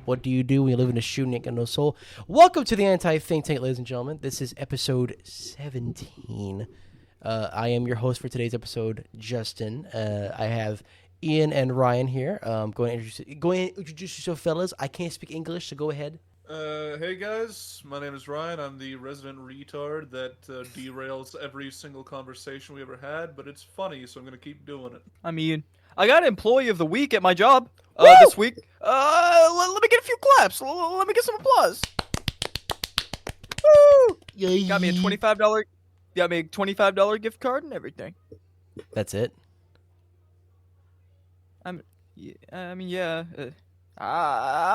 What do you do when you live in a shoe and ain't got no soul? Welcome to the Anti-Think Tank, ladies and gentlemen. This is episode 17. I am your host for today's episode, Justin. I have Ian and Ryan here. Go ahead and introduce yourself, fellas. I can't speak English, so go ahead. Hey guys, my name is Ryan. I'm the resident retard that derails every single conversation we ever had, but it's funny, so I'm gonna keep doing it. I'm Ian. I got Employee of the Week at my job this week. Let me get a few claps. Let me get some applause. Woo! Got me a $25 gift card and everything. That's it? I'm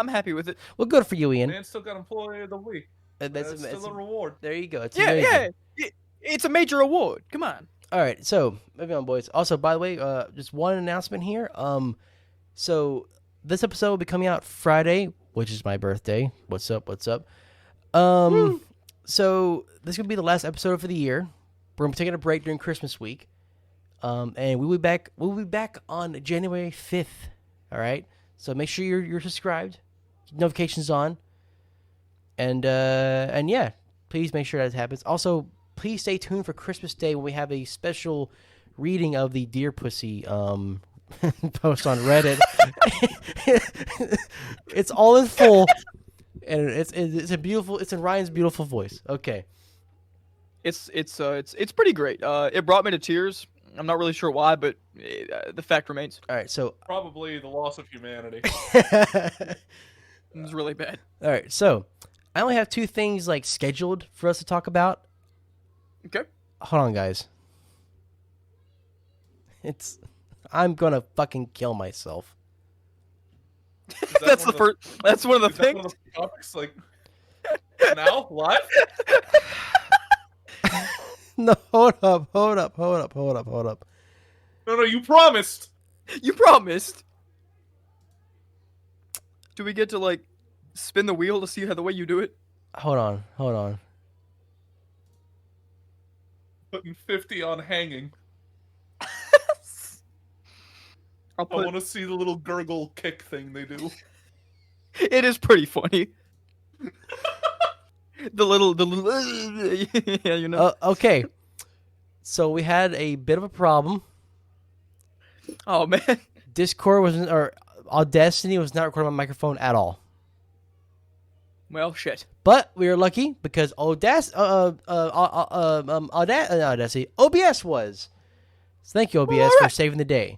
happy with it. Well, good for you, Ian. And still got Employee of the Week. That's still a reward. There you go. It's It's a major award. Come on. All right, so moving on, boys. Also, by the way, just one announcement here. So this episode will be coming out Friday, which is my birthday. What's up? So this will be the last episode for the year. We're gonna be taking a break during Christmas week, and we'll be back. We'll be back on January 5th. All right, so make sure you're subscribed, notifications on, and yeah, please make sure that happens. Also, please stay tuned for Christmas Day when we have a special reading of the Dear Pussy post on Reddit. It's all in full, and it's a beautiful. It's in Ryan's beautiful voice. Okay, It's pretty great. It brought me to tears. I'm not really sure why, but the fact remains. all right. So Probably the loss of humanity. It was really bad. all right. So I only have two things like scheduled for us to talk about. Okay. Hold on, guys. I'm gonna fucking kill myself. That's That's one of the Is that things. one of the topics, like, now? Live? No, hold up. No, you promised! You promised. Do we get to like spin the wheel to see how the way you do it? Hold on. Putting 50 on hanging. I'll I put. want to see the little gurgle kick thing they do. It is pretty funny. the little, yeah, you know. Okay. So we had a bit of a problem. Oh man. Discord wasn't, or Audacity was not recording my microphone at all. Well, shit. But we were lucky because Audacity, OBS was. So thank you, OBS, for saving the day.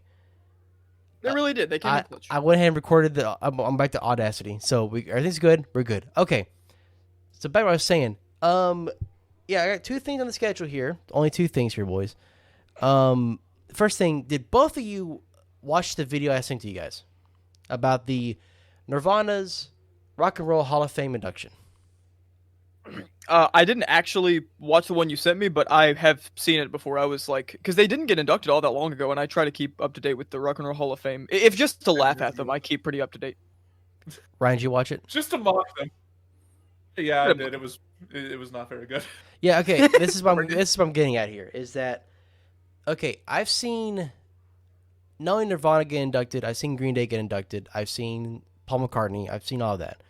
They really did. They came in clutch. I went ahead and recorded I'm back to Audacity, so everything's good. We're good. Okay. So back to what I was saying. Yeah, I got two things on the schedule here. Only two things here, boys. First thing, did both of you watch the video I sent to you guys about the Nirvana's Rock and Roll Hall of Fame induction? I didn't actually watch the one you sent me, but I have seen it before. I was like, because they didn't get inducted all that long ago, and I try to keep up to date with the Rock and Roll Hall of Fame. If just to laugh at them, I keep pretty up to date. Ryan, did you watch it? Just to mock them. Yeah, I did. It was not very good. Yeah, okay. This is what I'm getting at here. Is that okay? I've seen not only Nirvana get inducted, I've seen Green Day get inducted, I've seen Paul McCartney, I've seen all of that.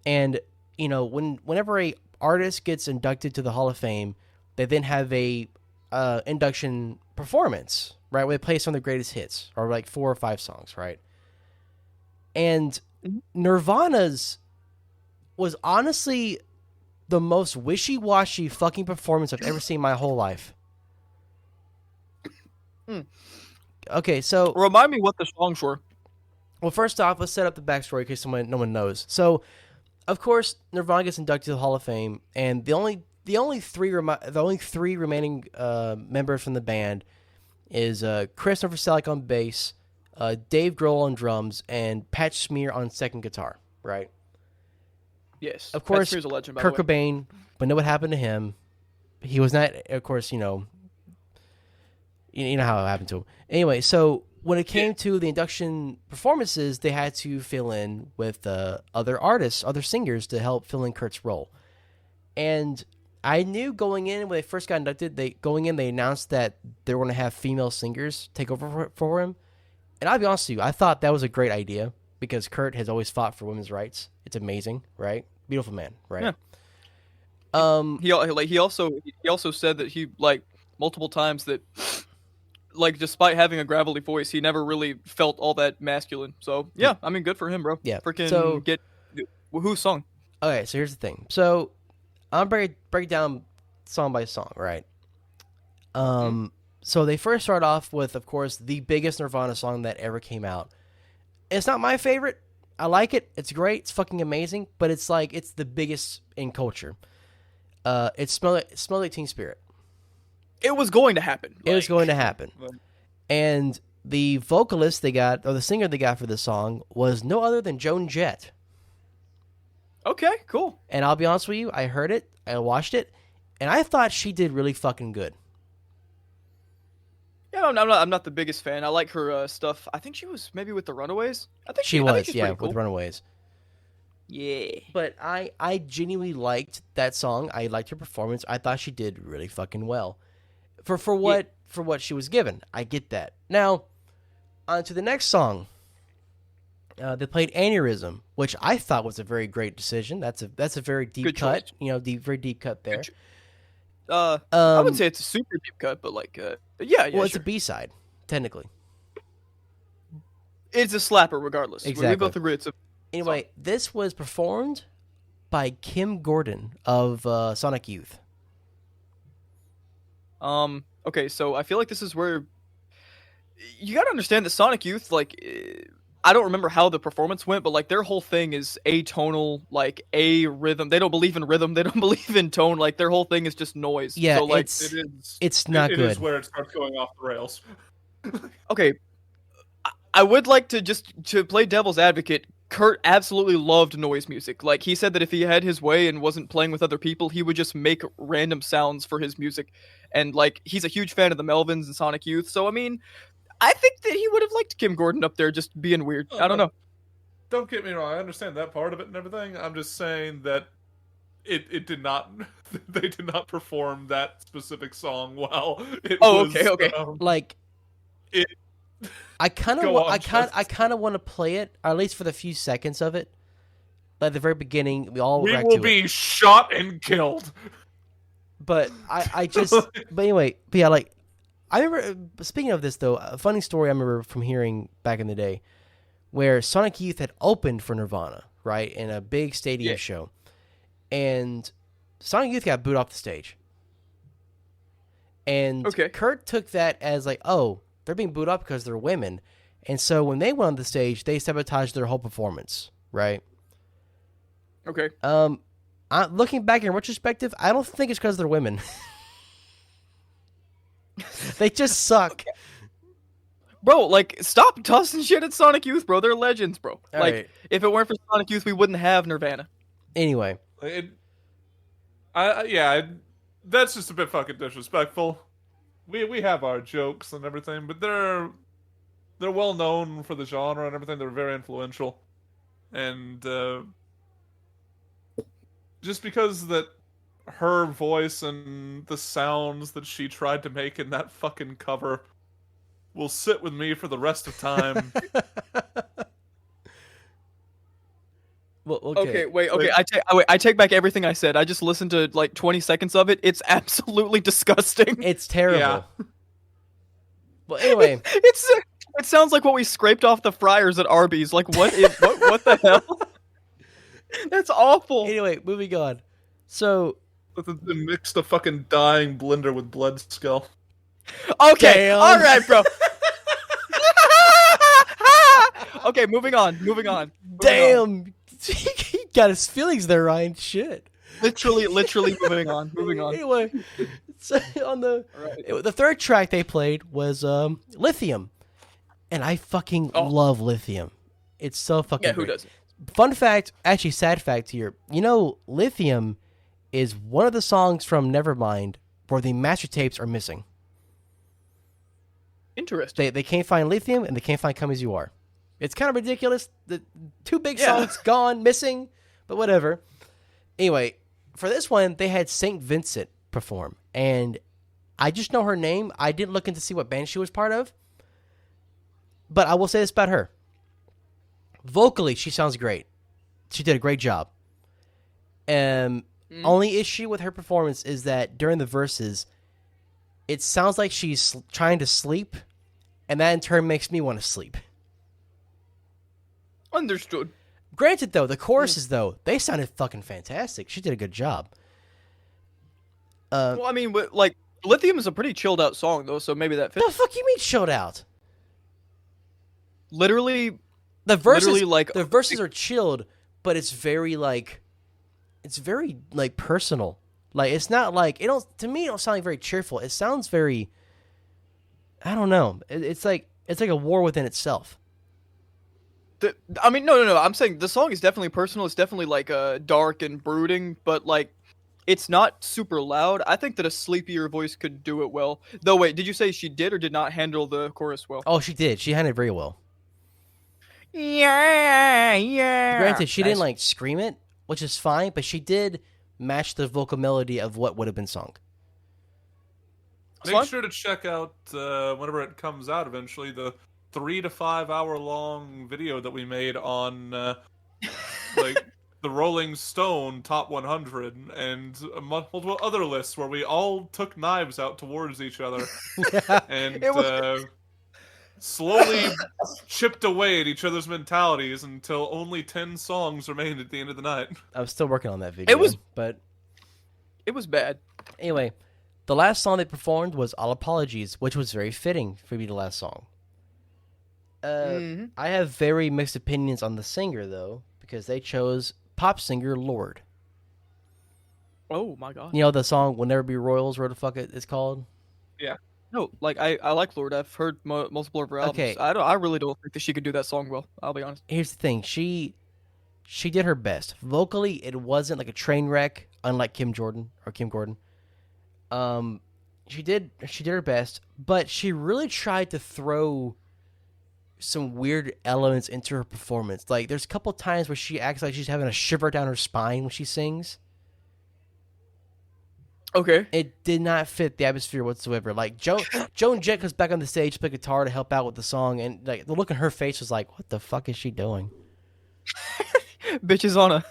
And you know, whenever a artist gets inducted to the Hall of Fame, they then have a induction performance, right? Where they play some of the greatest hits, or like 4 or 5 songs, right? And Nirvana's was honestly the most wishy-washy fucking performance I've ever seen in my whole life. Okay, so Remind me what the songs were. well, first off, let's set up the backstory in case no one knows. So, of course, Nirvana gets inducted to the Hall of Fame, and the only three remaining members from the band is Chris Novoselic on bass, Dave Grohl on drums, and Pat Smear on second guitar. Right? Yes. Of course, Pat Smear's a legend, by Kurt the way. Cobain. But know what happened to him? He was not, of course, you know how it happened to him. Anyway, so when it came to the induction performances, they had to fill in with other artists, other singers to help fill in Kurt's role. And I knew going in when they first got inducted, they announced that they were going to have female singers take over for him. And I'll be honest with you, I thought that was a great idea because Kurt has always fought for women's rights. It's amazing, right? Beautiful man, right? Yeah. He also said that he like multiple times that like despite having a gravelly voice, he never really felt all that masculine. So yeah, I mean, good for him, bro. Yeah. Freaking get whose song? Okay, so here's the thing. So I'm break down song by song, right? So they first start off with, of course, the biggest Nirvana song that ever came out. It's not my favorite. I like it. It's great. It's fucking amazing. But it's like it's the biggest in culture. It's Smell Like Teen Spirit. It was going to happen. It was going to happen. And the vocalist they got, or the singer they got for the song, was no other than Joan Jett. Okay, cool. And I'll be honest with you, I heard it, I watched it, and I thought she did really fucking good. Yeah, I'm not the biggest fan. I like her stuff. I think she was maybe with the Runaways. I think she's with cool. Runaways. Yeah. But I genuinely liked that song. I liked her performance. I thought she did really fucking well. For what she was given. I get that. Now, on to the next song. They played Aneurysm, which I thought was a very great decision. That's a very deep Good cut. choice. Very deep cut there. I wouldn't say it's a super deep cut, but like, yeah. Well, it's sure. a B-side, technically. It's a slapper, regardless. Exactly. We both agree it's a. Anyway, this was performed by Kim Gordon of Sonic Youth. Okay, so I feel like this is where you gotta understand that Sonic Youth, like, I don't remember how the performance went, but like their whole thing is atonal, like a rhythm. They don't believe in rhythm. They don't believe in tone. Like their whole thing is just noise. Yeah, so, like, it's not good. It is where it starts going off the rails. Okay, I would like to play devil's advocate. Kurt absolutely loved noise music. Like, he said that if he had his way and wasn't playing with other people, he would just make random sounds for his music. And like, he's a huge fan of the Melvins and Sonic Youth. So I mean, I think that he would have liked Kim Gordon up there just being weird. I don't know. Don't get me wrong. I understand that part of it and everything. I'm just saying that it did not. They did not perform that specific song well. Okay. Like, it. I kind of want to play it, or at least for the few seconds of it. Like the very beginning, we will be shot and killed. But I just, but anyway, but yeah, like, I remember, speaking of this though, a funny story I remember from hearing back in the day, where Sonic Youth had opened for Nirvana, right, in a big stadium show, and Sonic Youth got booed off the stage. And Kurt took that as like, oh, they're being booed up because they're women. And so when they went on the stage, they sabotaged their whole performance, right? Okay. Looking back in retrospective, I don't think it's because they're women. They just suck. Bro, like, stop tossing shit at Sonic Youth, bro. They're legends, bro. If it weren't for Sonic Youth, we wouldn't have Nirvana. Anyway. That's just a bit fucking disrespectful. We have our jokes and everything, but they're well known for the genre and everything. They're very influential, and just because that her voice and the sounds that she tried to make in that fucking cover will sit with me for the rest of time. Well, okay. Wait. I take back everything I said. I just listened to like 20 seconds of it. It's absolutely disgusting. It's terrible. Yeah. Well, anyway, it sounds like what we scraped off the fryers at Arby's. Like, what the hell? That's awful. Anyway, moving on. So, They mixed a fucking dying blender with blood skull. Okay, damn. all right, bro. Okay, moving on. Damn, he got his feelings there, Ryan. Shit. Literally moving on. Anyway, so on the third track they played was Lithium, and I fucking love Lithium. It's so fucking who great. doesn't? Fun fact, actually sad fact here. You know, Lithium is one of the songs from Nevermind where the master tapes are missing. Interesting. They can't find Lithium and they can't find Come As You Are. It's kind of ridiculous. The two big songs gone, missing, but whatever. Anyway, for this one, they had St. Vincent perform, and I just know her name. I didn't look into see what band she was part of, but I will say this about her. Vocally, she sounds great. She did a great job. Only issue with her performance is that during the verses, it sounds like she's trying to sleep, and that in turn makes me want to sleep. Understood. Granted, though, the choruses, though, they sounded fucking fantastic. She did a good job. Well, I mean, like, Lithium is a pretty chilled out song, though, so maybe that fits. The fuck you mean chilled out? Literally, the verses, like the verses are chilled, but it's very personal. Like, it's not like to me it don't sound like very cheerful. It sounds very, I don't know. It's like a war within itself. I mean, no. I'm saying the song is definitely personal. It's definitely like dark and brooding, but like it's not super loud. I think that a sleepier voice could do it well. Though, wait, did you say she did or did not handle the chorus well? Oh, she did. She handled it very well. Yeah. Granted, she didn't like scream it, which is fine, but she did match the vocal melody of what would have been sung. Make sure to check out whenever it comes out eventually the 3 to 5 hour long video that we made on like the Rolling Stone Top 100 and multiple other lists where we all took knives out towards each other and slowly chipped away at each other's mentalities until only 10 songs remained at the end of the night. I'm still working on that video. It was bad. Anyway, the last song they performed was All Apologies, which was very fitting for me, the last song. I have very mixed opinions on the singer, though, because they chose pop singer Lorde. Oh, my God. You know the song Will Never Be Royals, where the fuck it's called? Yeah. No, like, I like Lorde. I've heard multiple of her albums. Okay. I really don't think that she could do that song well, I'll be honest. Here's the thing. She did her best. Vocally, it wasn't like a train wreck, unlike Kim Gordon. She did her best, but she really tried to throw some weird elements into her performance. Like, there's a couple times where she acts like she's having a shiver down her spine when she sings. Okay. It did not fit the atmosphere whatsoever. Like, Joan Jett comes back on the stage to play guitar to help out with the song, and like the look on her face was like, what the fuck is she doing? Bitch is on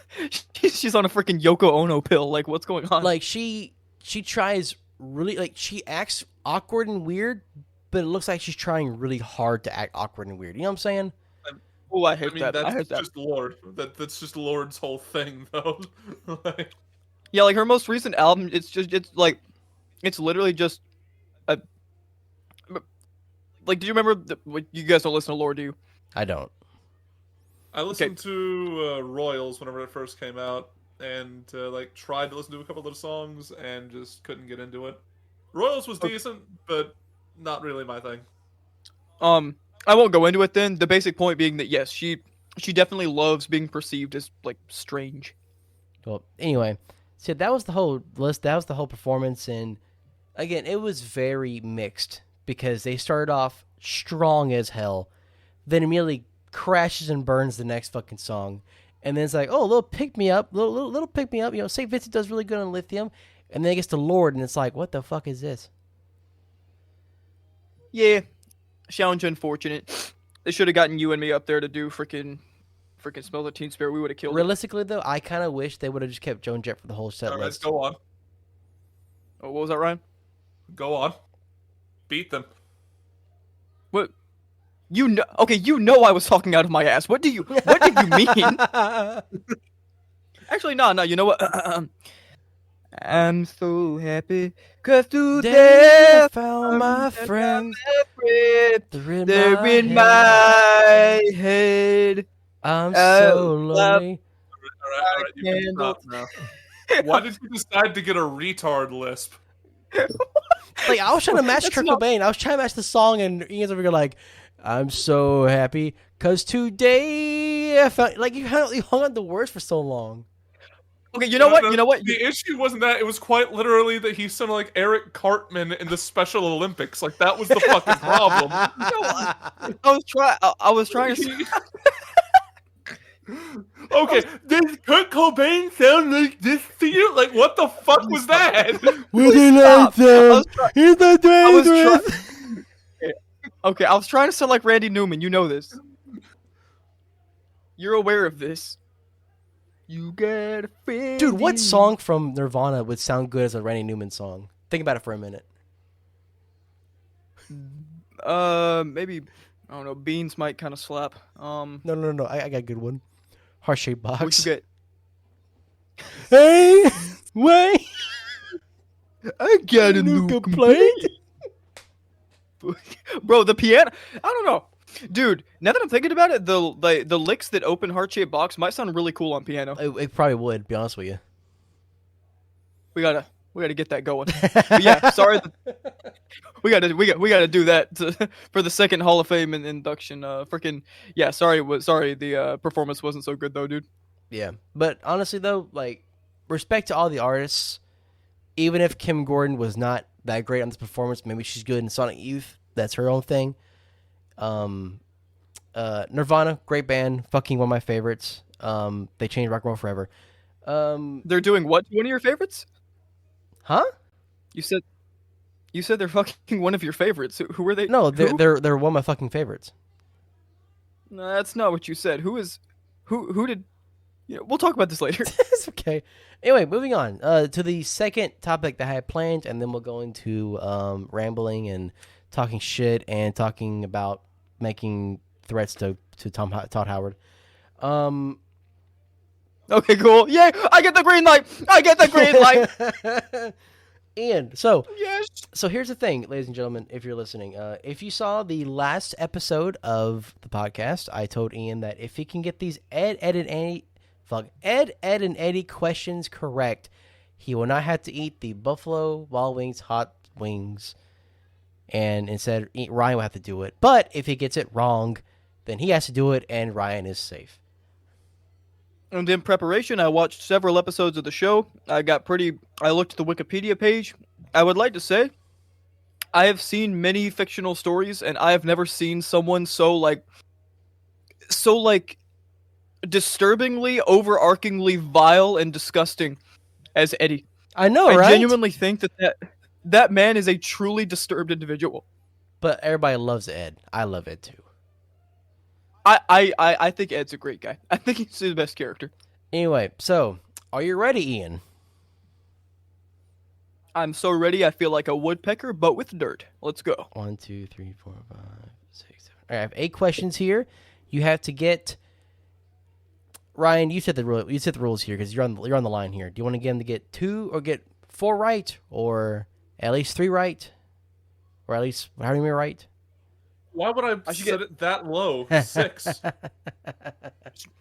she's on a freaking Yoko Ono pill. Like, what's going on? Like, she tries really, like, she acts awkward and weird, but it looks like she's trying really hard to act awkward and weird. You know what I'm saying? Oh, I hate that. That's just Lorde. That's just Lorde's whole thing, though. Like, yeah, like her most recent album, it's literally just like, do you remember? You guys don't listen to Lorde, do you? I don't. I listened to Royals whenever it first came out, and like tried to listen to a couple of the songs and just couldn't get into it. Royals was decent, but not really my thing. I won't go into it then. The basic point being that yes, she definitely loves being perceived as like strange. Well, anyway, so that was the whole list. That was the whole performance, and again, it was very mixed because they started off strong as hell, then immediately crashes and burns the next fucking song, and then it's like, oh, a little pick me up, little pick me up. You know, St. Vincent does really good on Lithium, and then it gets to Lorde, and it's like, what the fuck is this? Yeah, challenge unfortunate. They should have gotten you and me up there to do freaking Smell the Teen Spirit. We would have killed it. Realistically, though, I kind of wish they would have just kept Joan Jett for the whole set All right, list. go on. Oh, what was that, Ryan? Go on. Beat them. What? You know? Okay, you know I was talking out of my ass. What did you mean? Actually, no. You know what? I'm so happy 'cause today I found my friends. They're in my head. I'm so lonely. All right, you can stop now. Why did you decide to get a retard lisp? Like, I was trying to match Kurt Cobain. I was trying to match the song, and Ian's over here like, I'm so happy because today I found, like, you hung on the words for so long. Okay, you know what? The issue wasn't that. It was quite literally that he sounded like Eric Cartman in the Special Olympics. Like, that was the fucking problem. I was trying to... Okay, does Kurt Cobain sound like this to you? Like, what the fuck was that? What did I say? He's the dangerous. Okay, I was trying to sound like Randy Newman. You know this. you're aware of this. You got a friend. Dude, what in song from Nirvana would sound good as a Randy Newman song? Think about it for a minute. Maybe I don't know. Beans might kind of slap. No. I got a good one. Heart-shaped box. We could get. Hey, wait. I got a new new complaint. Bro, the piano. I don't know, dude. Now that I'm thinking about it, the licks that open heart-shaped box might sound really cool on piano. It probably would, be honest with you. We gotta get that going. But yeah, sorry. We gotta do that for the second Hall of Fame and induction. Freaking yeah. Sorry. The performance wasn't so good though, dude. Yeah, but honestly though, like, respect to all the artists. Even if Kim Gordon was not that great on this performance, maybe she's good in Sonic Youth. That's her own thing. Nirvana, great band, fucking one of my favorites. They changed rock and roll forever. They're doing what? One of your favorites? Huh? You said they're fucking one of your favorites. Who were they? No, Who? they're one of my fucking favorites. No, that's not what you said. Who did? Yeah, we'll talk about this later. It's okay. Anyway, moving on to the second topic that I had planned, and then we'll go into rambling and talking shit and talking about making threats to Todd Howard. Okay, cool. Yay! I get the green light. Ian, so Yes. So here's the thing, ladies and gentlemen, if you're listening. If you saw the last episode of the podcast, I told Ian that if he can get these Ed, and Eddy questions correct, he will not have to eat the Buffalo Wild Wings hot wings, and instead Ryan will have to do it. But if he gets it wrong, then he has to do it, and Ryan is safe. And in preparation, I watched several episodes of the show. I looked at the Wikipedia page. I would like to say, I have seen many fictional stories, and I have never seen someone so disturbingly, overarchingly vile and disgusting as Eddy. I know, I right? genuinely think that man is a truly disturbed individual. But everybody loves Ed. I love Ed too. I think Ed's a great guy. I think he's the best character. Anyway, so are you ready, Ian? I'm so ready. I feel like a woodpecker, but with dirt. Let's go. 1, 2, 3, 4, 5, 6, 7. All right, I have 8 questions here. You have to get. Ryan, you set the rules here because you're on the line here. Do you want to get him to get 2 or get 4 right, or at least 3 right, or at least how many right? Why would I set it that low? 6.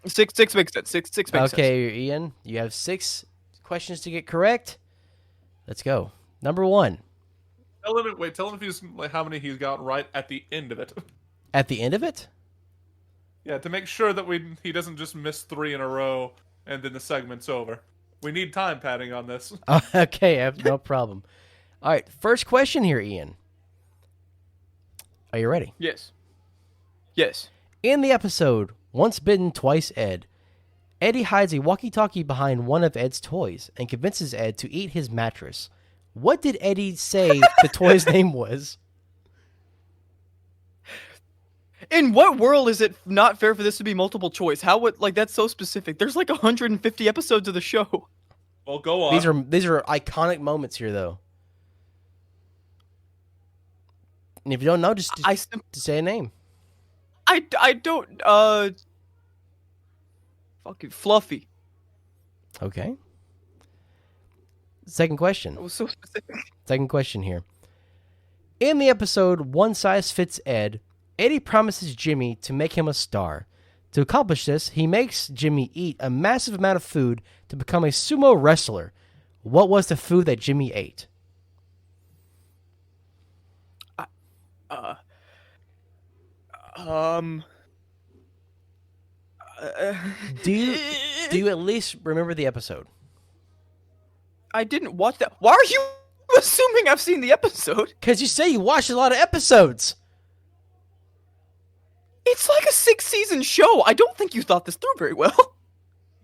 6 makes sense. 6 makes sense. Okay, Ian, you have 6 questions to get correct. Let's go. Number 1. Tell him if he's how many he's got right at the end of it. At the end of it? Yeah, to make sure that he doesn't just miss 3 in a row and then the segment's over. We need time padding on this. Okay, I have no problem. All right, first question here, Ian. Are you ready? Yes. In the episode, Once Bitten, Twice Ed, Eddy hides a walkie-talkie behind one of Ed's toys and convinces Ed to eat his mattress. What did Eddy say the toy's name was? In what world is it not fair for this to be multiple choice? That's so specific. There's like 150 episodes of the show. Well, go on. These are iconic moments here, though. And if you don't know, just say a name. I don't, fucking Fluffy. Okay. Second question. That was so specific. Second question here. In the episode One Size Fits Ed, Eddy promises Jimmy to make him a star. To accomplish this, he makes Jimmy eat a massive amount of food to become a sumo wrestler. What was the food that Jimmy ate? Do you at least remember the episode? I didn't watch that. Why are you assuming I've seen the episode? Because you say you watched a lot of episodes. It's like a 6-season show. I don't think you thought this through very well.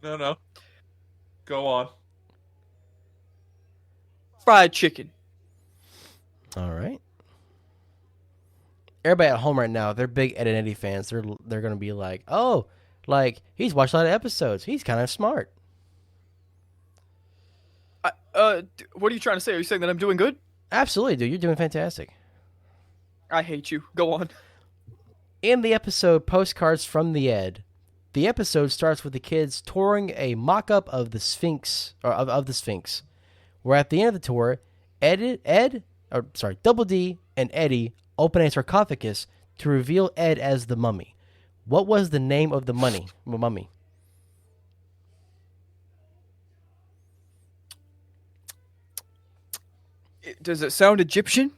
No. Go on. Fried chicken. All right. Everybody at home right now, they're big Ed and Eddy fans. They're going to be like, oh, Like, he's watched a lot of episodes. He's kind of smart. What are you trying to say? Are you saying that I'm doing good? Absolutely, dude. You're doing fantastic. I hate you. Go on. In the episode Postcards from the Ed, the episode starts with the kids touring a mock-up of the Sphinx, or of the Sphinx. Where at the end of the tour, Double D and Eddie open a sarcophagus to reveal Ed as the mummy. What was the name of the mummy? Does it sound Egyptian?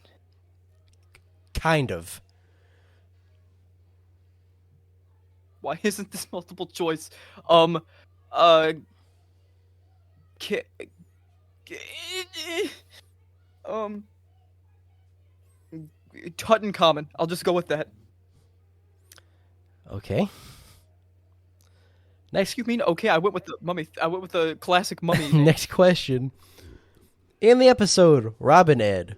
Kind of. Why isn't this multiple choice? Tutankhamun. I'll just go with that. Okay. Next, You mean okay? I went with the mummy. I went with the classic mummy. next question. In the episode Robin Ed,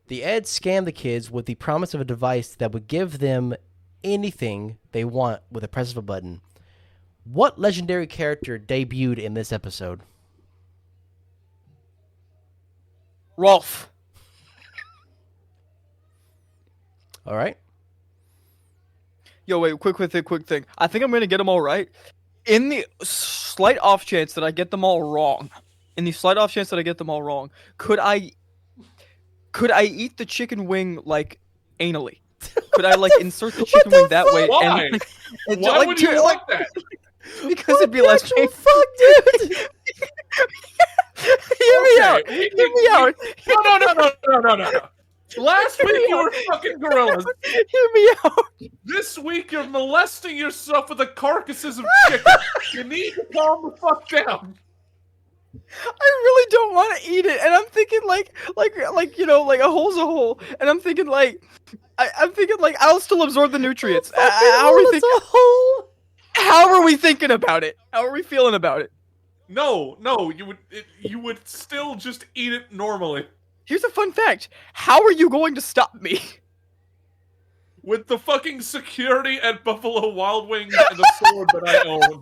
the Eds scam the kids with the promise of a device that would give them anything they want with a press of a button. What legendary character debuted in this episode? Rolf. All right. Yo, wait, quick thing. I think I'm gonna get them all right. In the slight off chance that I get them all wrong, could I eat the chicken wing like anally? Could I like insert the chicken wing that way? Why? And Why would you like that? Because it'd be less painful. Fuck, dude. Hear me out. No. Last week you were fucking gorillas. Hear me out. This week you're molesting yourself with the carcasses of chicken. You need to calm the fuck down. I really don't want to eat it, and I'm thinking like you know, like a hole's a hole, and I'm thinking like, I'm thinking like I'll still absorb the nutrients. How are we thinking? How are we thinking about it? How are we feeling about it? No, you would still just eat it normally. Here's a fun fact. How are you going to stop me? With the fucking security at Buffalo Wild Wings and the sword that I own.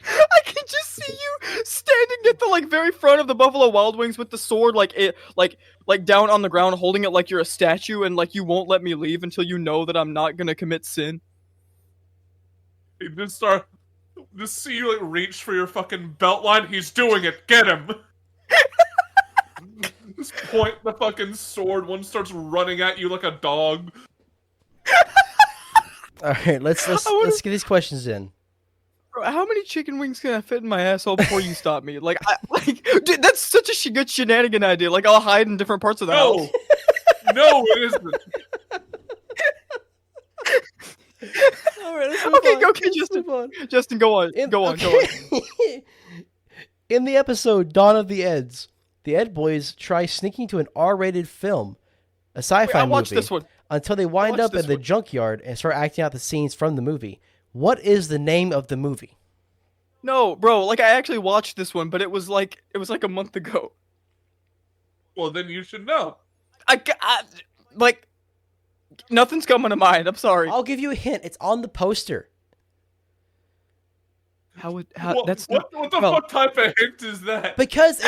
I can just see you standing at the like very front of the Buffalo Wild Wings with the sword like down on the ground, holding it like you're a statue, and like you won't let me leave until you know that I'm not gonna commit sin. You just see you like reach for your fucking belt line. He's doing it. Get him. Just point the fucking sword. One starts running at you like a dog. All right, let's get these questions in. Bro, how many chicken wings can I fit in my asshole before you stop me? Like, dude, that's such a good shenanigan idea. Like, I'll hide in different parts of the house. No, it isn't. All right, let's move on. Okay, Justin. Justin, go on. Go on. In the episode Dawn of the Eds, the Ed boys try sneaking to an R-rated film, a sci-fi movie. I watched this one. Until they wind up in the junkyard and start acting out the scenes from the movie. What is the name of the movie? No, bro, like I actually watched this one, but it was like a month ago. Well, then you should know. I like nothing's coming to mind. I'm sorry. I'll give you a hint. It's on the poster. What the fuck type of hint is that? Because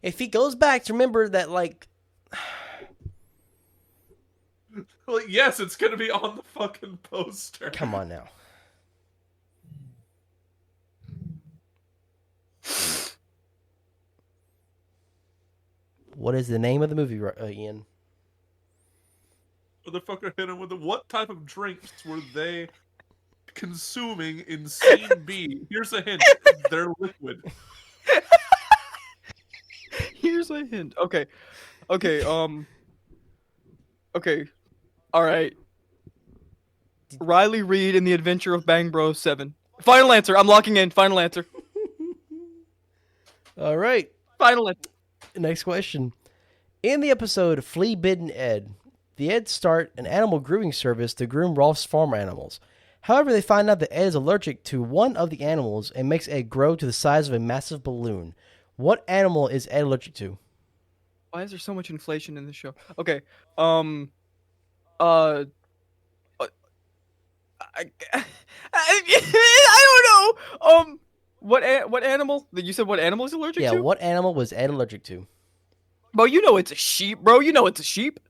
if he goes back to remember that like yes, it's gonna be on the fucking poster. Come on now. What is the name of the movie, Ian? Motherfucker hit him with what type of drinks were they consuming in scene B? Here's a hint. They're liquid. Here's a hint. Okay. All right. Riley Reid in The Adventure of Bang Bros 7. Final answer. I'm locking in. Final answer. All right. Final answer. Next question. In the episode Flea Bitten Ed, the Eds start an animal grooming service to groom Rolf's farm animals. However, they find out that Ed is allergic to one of the animals and makes Ed grow to the size of a massive balloon. What animal is Ed allergic to? Why is there so much inflation in this show? Okay. I don't know. What animal? You said what animal is allergic Yeah, to? what animal was Ed allergic to? Bro, you know it's a sheep, bro. You know it's a sheep.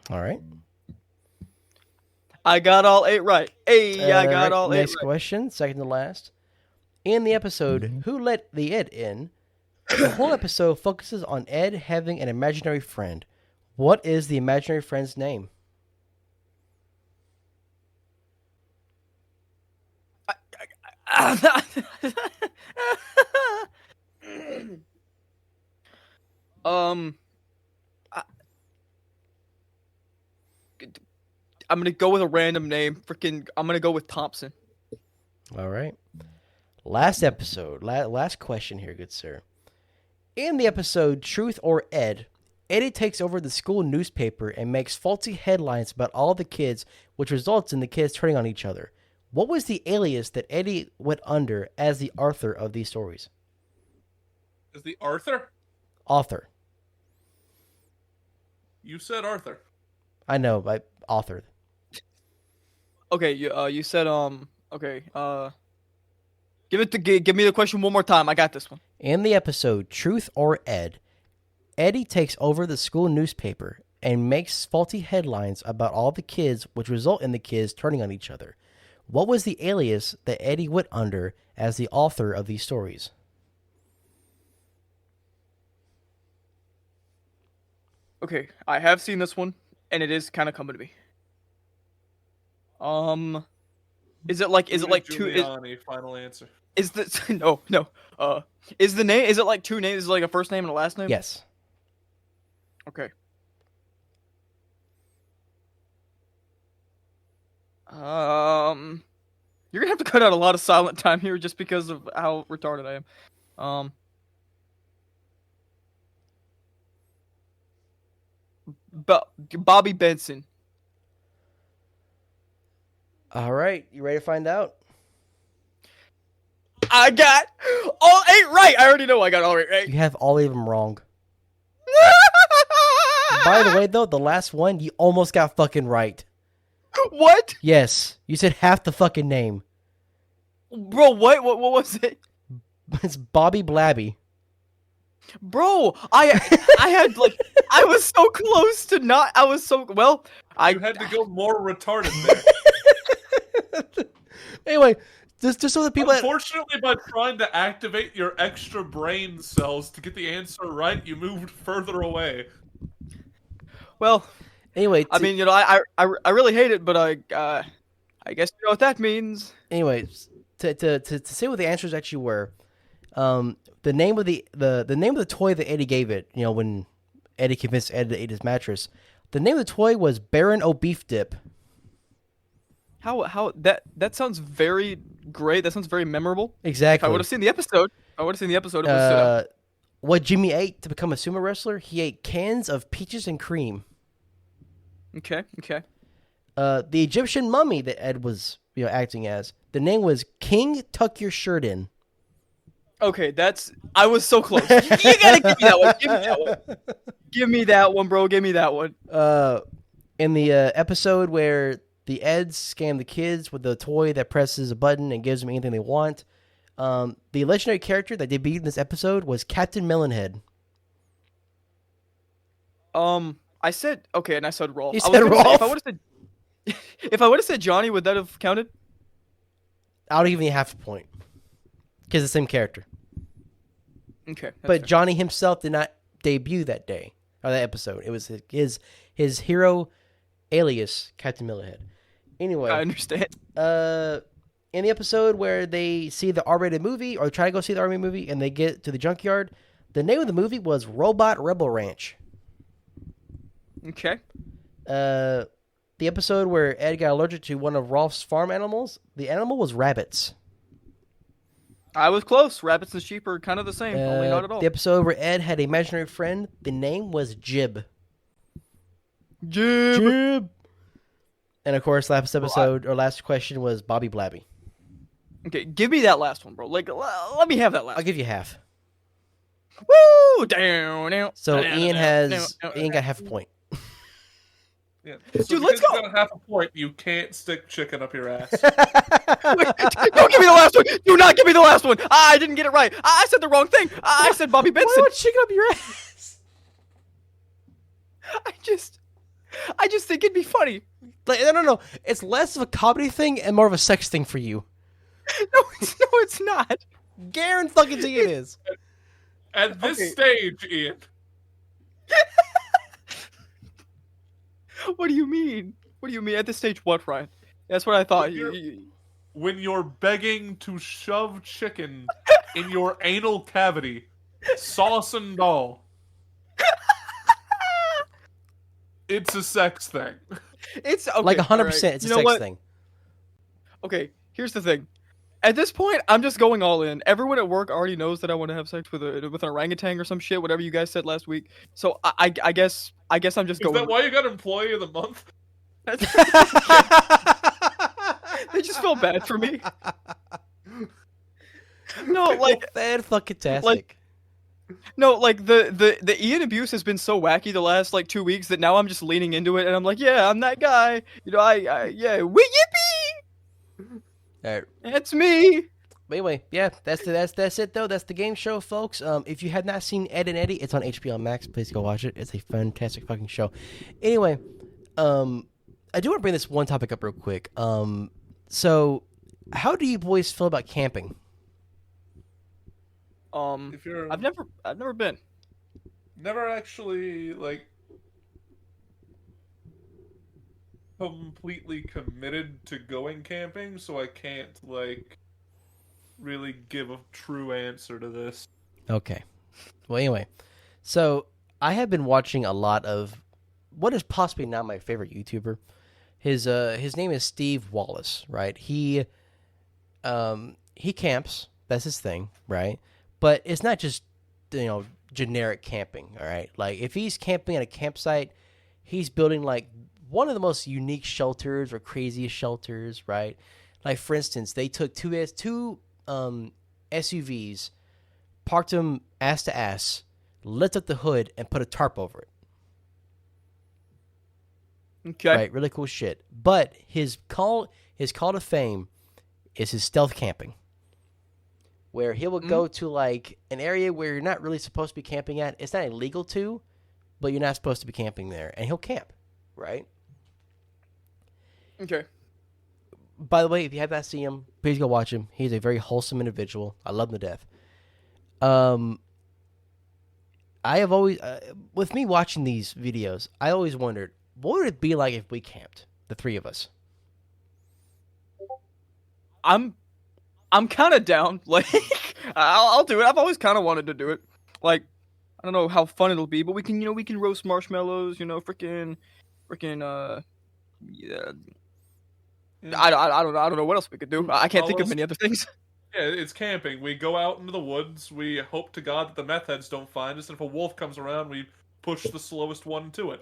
All right. I got all 8 right. Hey, I got all 8 Next right. question, second to last. In the episode Who Let the Ed In? The whole episode focuses on Ed having an imaginary friend. What is the imaginary friend's name? I'm gonna go with a random name. I'm gonna go with Thompson. All right. Last episode, last question here, good sir. In the episode Truth or Ed, Eddie takes over the school newspaper and makes faulty headlines about all the kids, which results in the kids turning on each other. What was the alias that Eddie went under as the author of these stories? Is the Arthur? Author. You said Arthur. I know, I authored. Okay, you said okay, give me the question one more time. I got this one. In the episode Truth or Ed, Eddie takes over the school newspaper and makes faulty headlines about all the kids, which result in the kids turning on each other. What was the alias that Eddie went under as the author of these stories? Okay, I have seen this one, and it is kind of coming to me. Is it like two? Giuliani, final answer. Is the no? Is the name? Is it like 2 names? Is it like a first name and a last name? Yes. Okay. You're gonna have to cut out a lot of silent time here just because of how retarded I am. Bobby Benson. All right, you ready to find out? I got all 8 right. I already know I got all 8 right. You have all of them wrong. By the way, though, the last one, you almost got fucking right. What? Yes, you said half the fucking name. Bro, what was it? It's Bobby Blabby. Bro, I had like I was so close to not. I was so well. You had to go more retarded there. Anyway, just so the people. Unfortunately, by trying to activate your extra brain cells to get the answer right, you moved further away. Well, anyway, I mean, I really hate it, but I guess you know what that means. Anyway, to say what the answers actually were, the name of the toy that Eddie gave it, you know, when Eddie convinced Ed to eat his mattress, the name of the toy was Baron O Beef Dip. How that sounds very great. That sounds very memorable. Exactly. If I would have seen the episode, it was what Jimmy ate to become a sumo wrestler? He ate cans of peaches and cream. Okay. The Egyptian mummy that Ed was, you know, acting as, the name was King Tuck Your Shirt In. Okay, I was so close. You gotta give me that one. Give me that one, bro. Give me that one. In the episode where the Eds scam the kids with the toy that presses a button and gives them anything they want, the legendary character that debuted in this episode was Captain Melonhead. I said okay, and I said Rolf. You said Rolf? If I would have said Johnny, would that have counted? I'll give you half a point because it's the same character. Okay, but fair. Johnny himself did not debut that day or that episode. It was his hero alias, Captain Melonhead. Anyway, I understand. In the episode where they see the R-rated movie or try to go see the R-rated movie and they get to the junkyard, the name of the movie was Robot Rebel Ranch. Okay. The episode where Ed got allergic to one of Rolf's farm animals, the animal was rabbits. I was close. Rabbits and sheep are kind of the same, only not at all. The episode where Ed had an imaginary friend, the name was Jib. Jib. And of course, last question was Bobby Blabby. Okay, give me that last one, bro. Like, let me have that last. I'll give you half. Woo! Down. So Ian got half a point. Yeah. So Dude, let's because you go. got half a point, you can't stick chicken up your ass. Wait, don't give me the last one. Do not give me the last one. I didn't get it right. I said the wrong thing. I said Bobby Why Benson. would chicken up your ass? I just think it'd be funny. Like, no. It's less of a comedy thing and more of a sex thing for you. No, it's not. Guarantee it is. At this Okay. stage, Ian, What do you mean? What do you mean? At this stage, what, Ryan? That's what I thought. when you're begging to shove chicken in your anal cavity, sauce and all, it's a sex thing. It's okay, Like 100%, alright. it's a You know sex what? thing. Okay, here's the thing. At this point, I'm just going all in. Everyone at work already knows that I want to have sex with an orangutan or some shit, whatever you guys said last week. So I guess I'm just Is going. that why you got Employee of the Month? They just feel bad for me. No, like Fan-fucking-tastic. no, like the Ian abuse has been so wacky the last like 2 weeks that now I'm just leaning into it and I'm like, yeah, I'm that guy. You know, yeah, yippee! Alright. It's me. But anyway, yeah, that's it though. That's the game show, folks. If you have not seen Ed and Eddy, it's on HBO Max. Please go watch it. It's a fantastic fucking show. Anyway, I do want to bring this one topic up real quick. So how do you boys feel about camping? If you're I've never been. never actually like completely committed to going camping, so I can't like really give a true answer to this. Okay. Well, anyway, so I have been watching a lot of what is possibly not my favorite YouTuber. His name is Steve Wallis, right? He camps. That's his thing, right? But it's not just generic camping, all right? Like if he's camping at a campsite, he's building like one of the most unique shelters or craziest shelters, right? Like for instance, they took two SUVs, parked them ass to ass, lifted up the hood, and put a tarp over it. Okay. Right, really cool shit. But his call to fame is his stealth camping, where he will go to like an area where you're not really supposed to be camping at. It's not illegal to, but you're not supposed to be camping there, and he'll camp, right? Okay. By the way, if you have not seen him, please go watch him. He's a very wholesome individual. I love him to death. I have always, with me watching these videos, I always wondered, what would it be like if we camped, the three of us? I'm kind of down. Like, I'll do it. I've always kind of wanted to do it. Like, I don't know how fun it'll be, but we can roast marshmallows. Freaking, yeah. I don't know what else we could do. I can't think of many other things. Yeah, it's camping. We go out into the woods. We hope to God that the meth heads don't find us, and if a wolf comes around, we push the slowest one to it.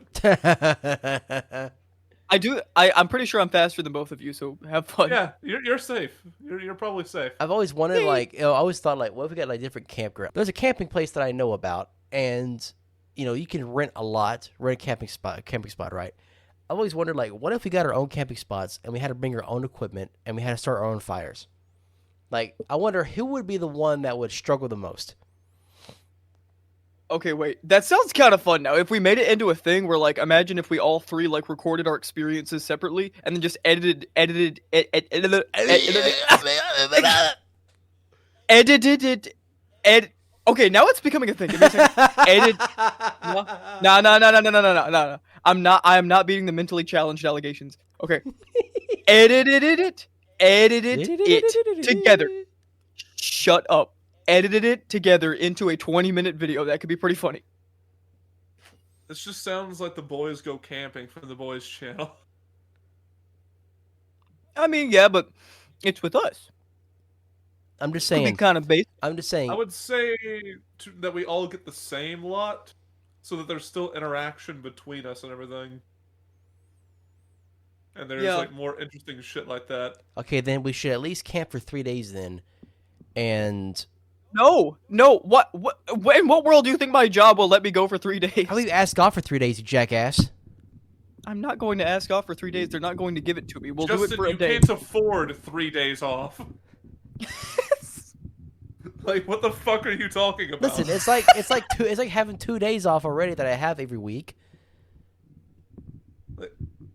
I'm pretty sure I'm faster than both of you, so have fun. Yeah, you're safe. You're probably safe. I've always wondered, like, I always thought, like, what if we got like different campground? There's a camping place that I know about, and you can rent a camping spot, right? I've always wondered, like, what if we got our own camping spots and we had to bring our own equipment and we had to start our own fires? Like, I wonder who would be the one that would struggle the most. Okay, wait. That sounds kind of fun now. If we made it into a thing where, like, imagine if we all three, like, recorded our experiences separately and then just edited. Okay, now it's becoming a thing. Give me a second. No. I am not beating the mentally challenged allegations. Okay. Edited it together. Shut up. Edited it together into a 20-minute video. That could be pretty funny. This just sounds like the boys go camping from the boys channel. I mean, yeah, but it's with us. I'm just Could be saying. kind of basic. I'm just saying. I would say that we all get the same lot, so that there's still interaction between us and everything. And there's like more interesting shit like that. Okay, then we should at least camp for 3 days then. And No. What? In what world do you think my job will let me go for 3 days? how about you ask God for 3 days, you jackass? I'm not going to ask off for 3 days. They're not going to give it to me. We'll do it for a day. You can't afford 3 days off. Like, what the fuck are you talking about? Listen, it's like having 2 days off already that I have every week.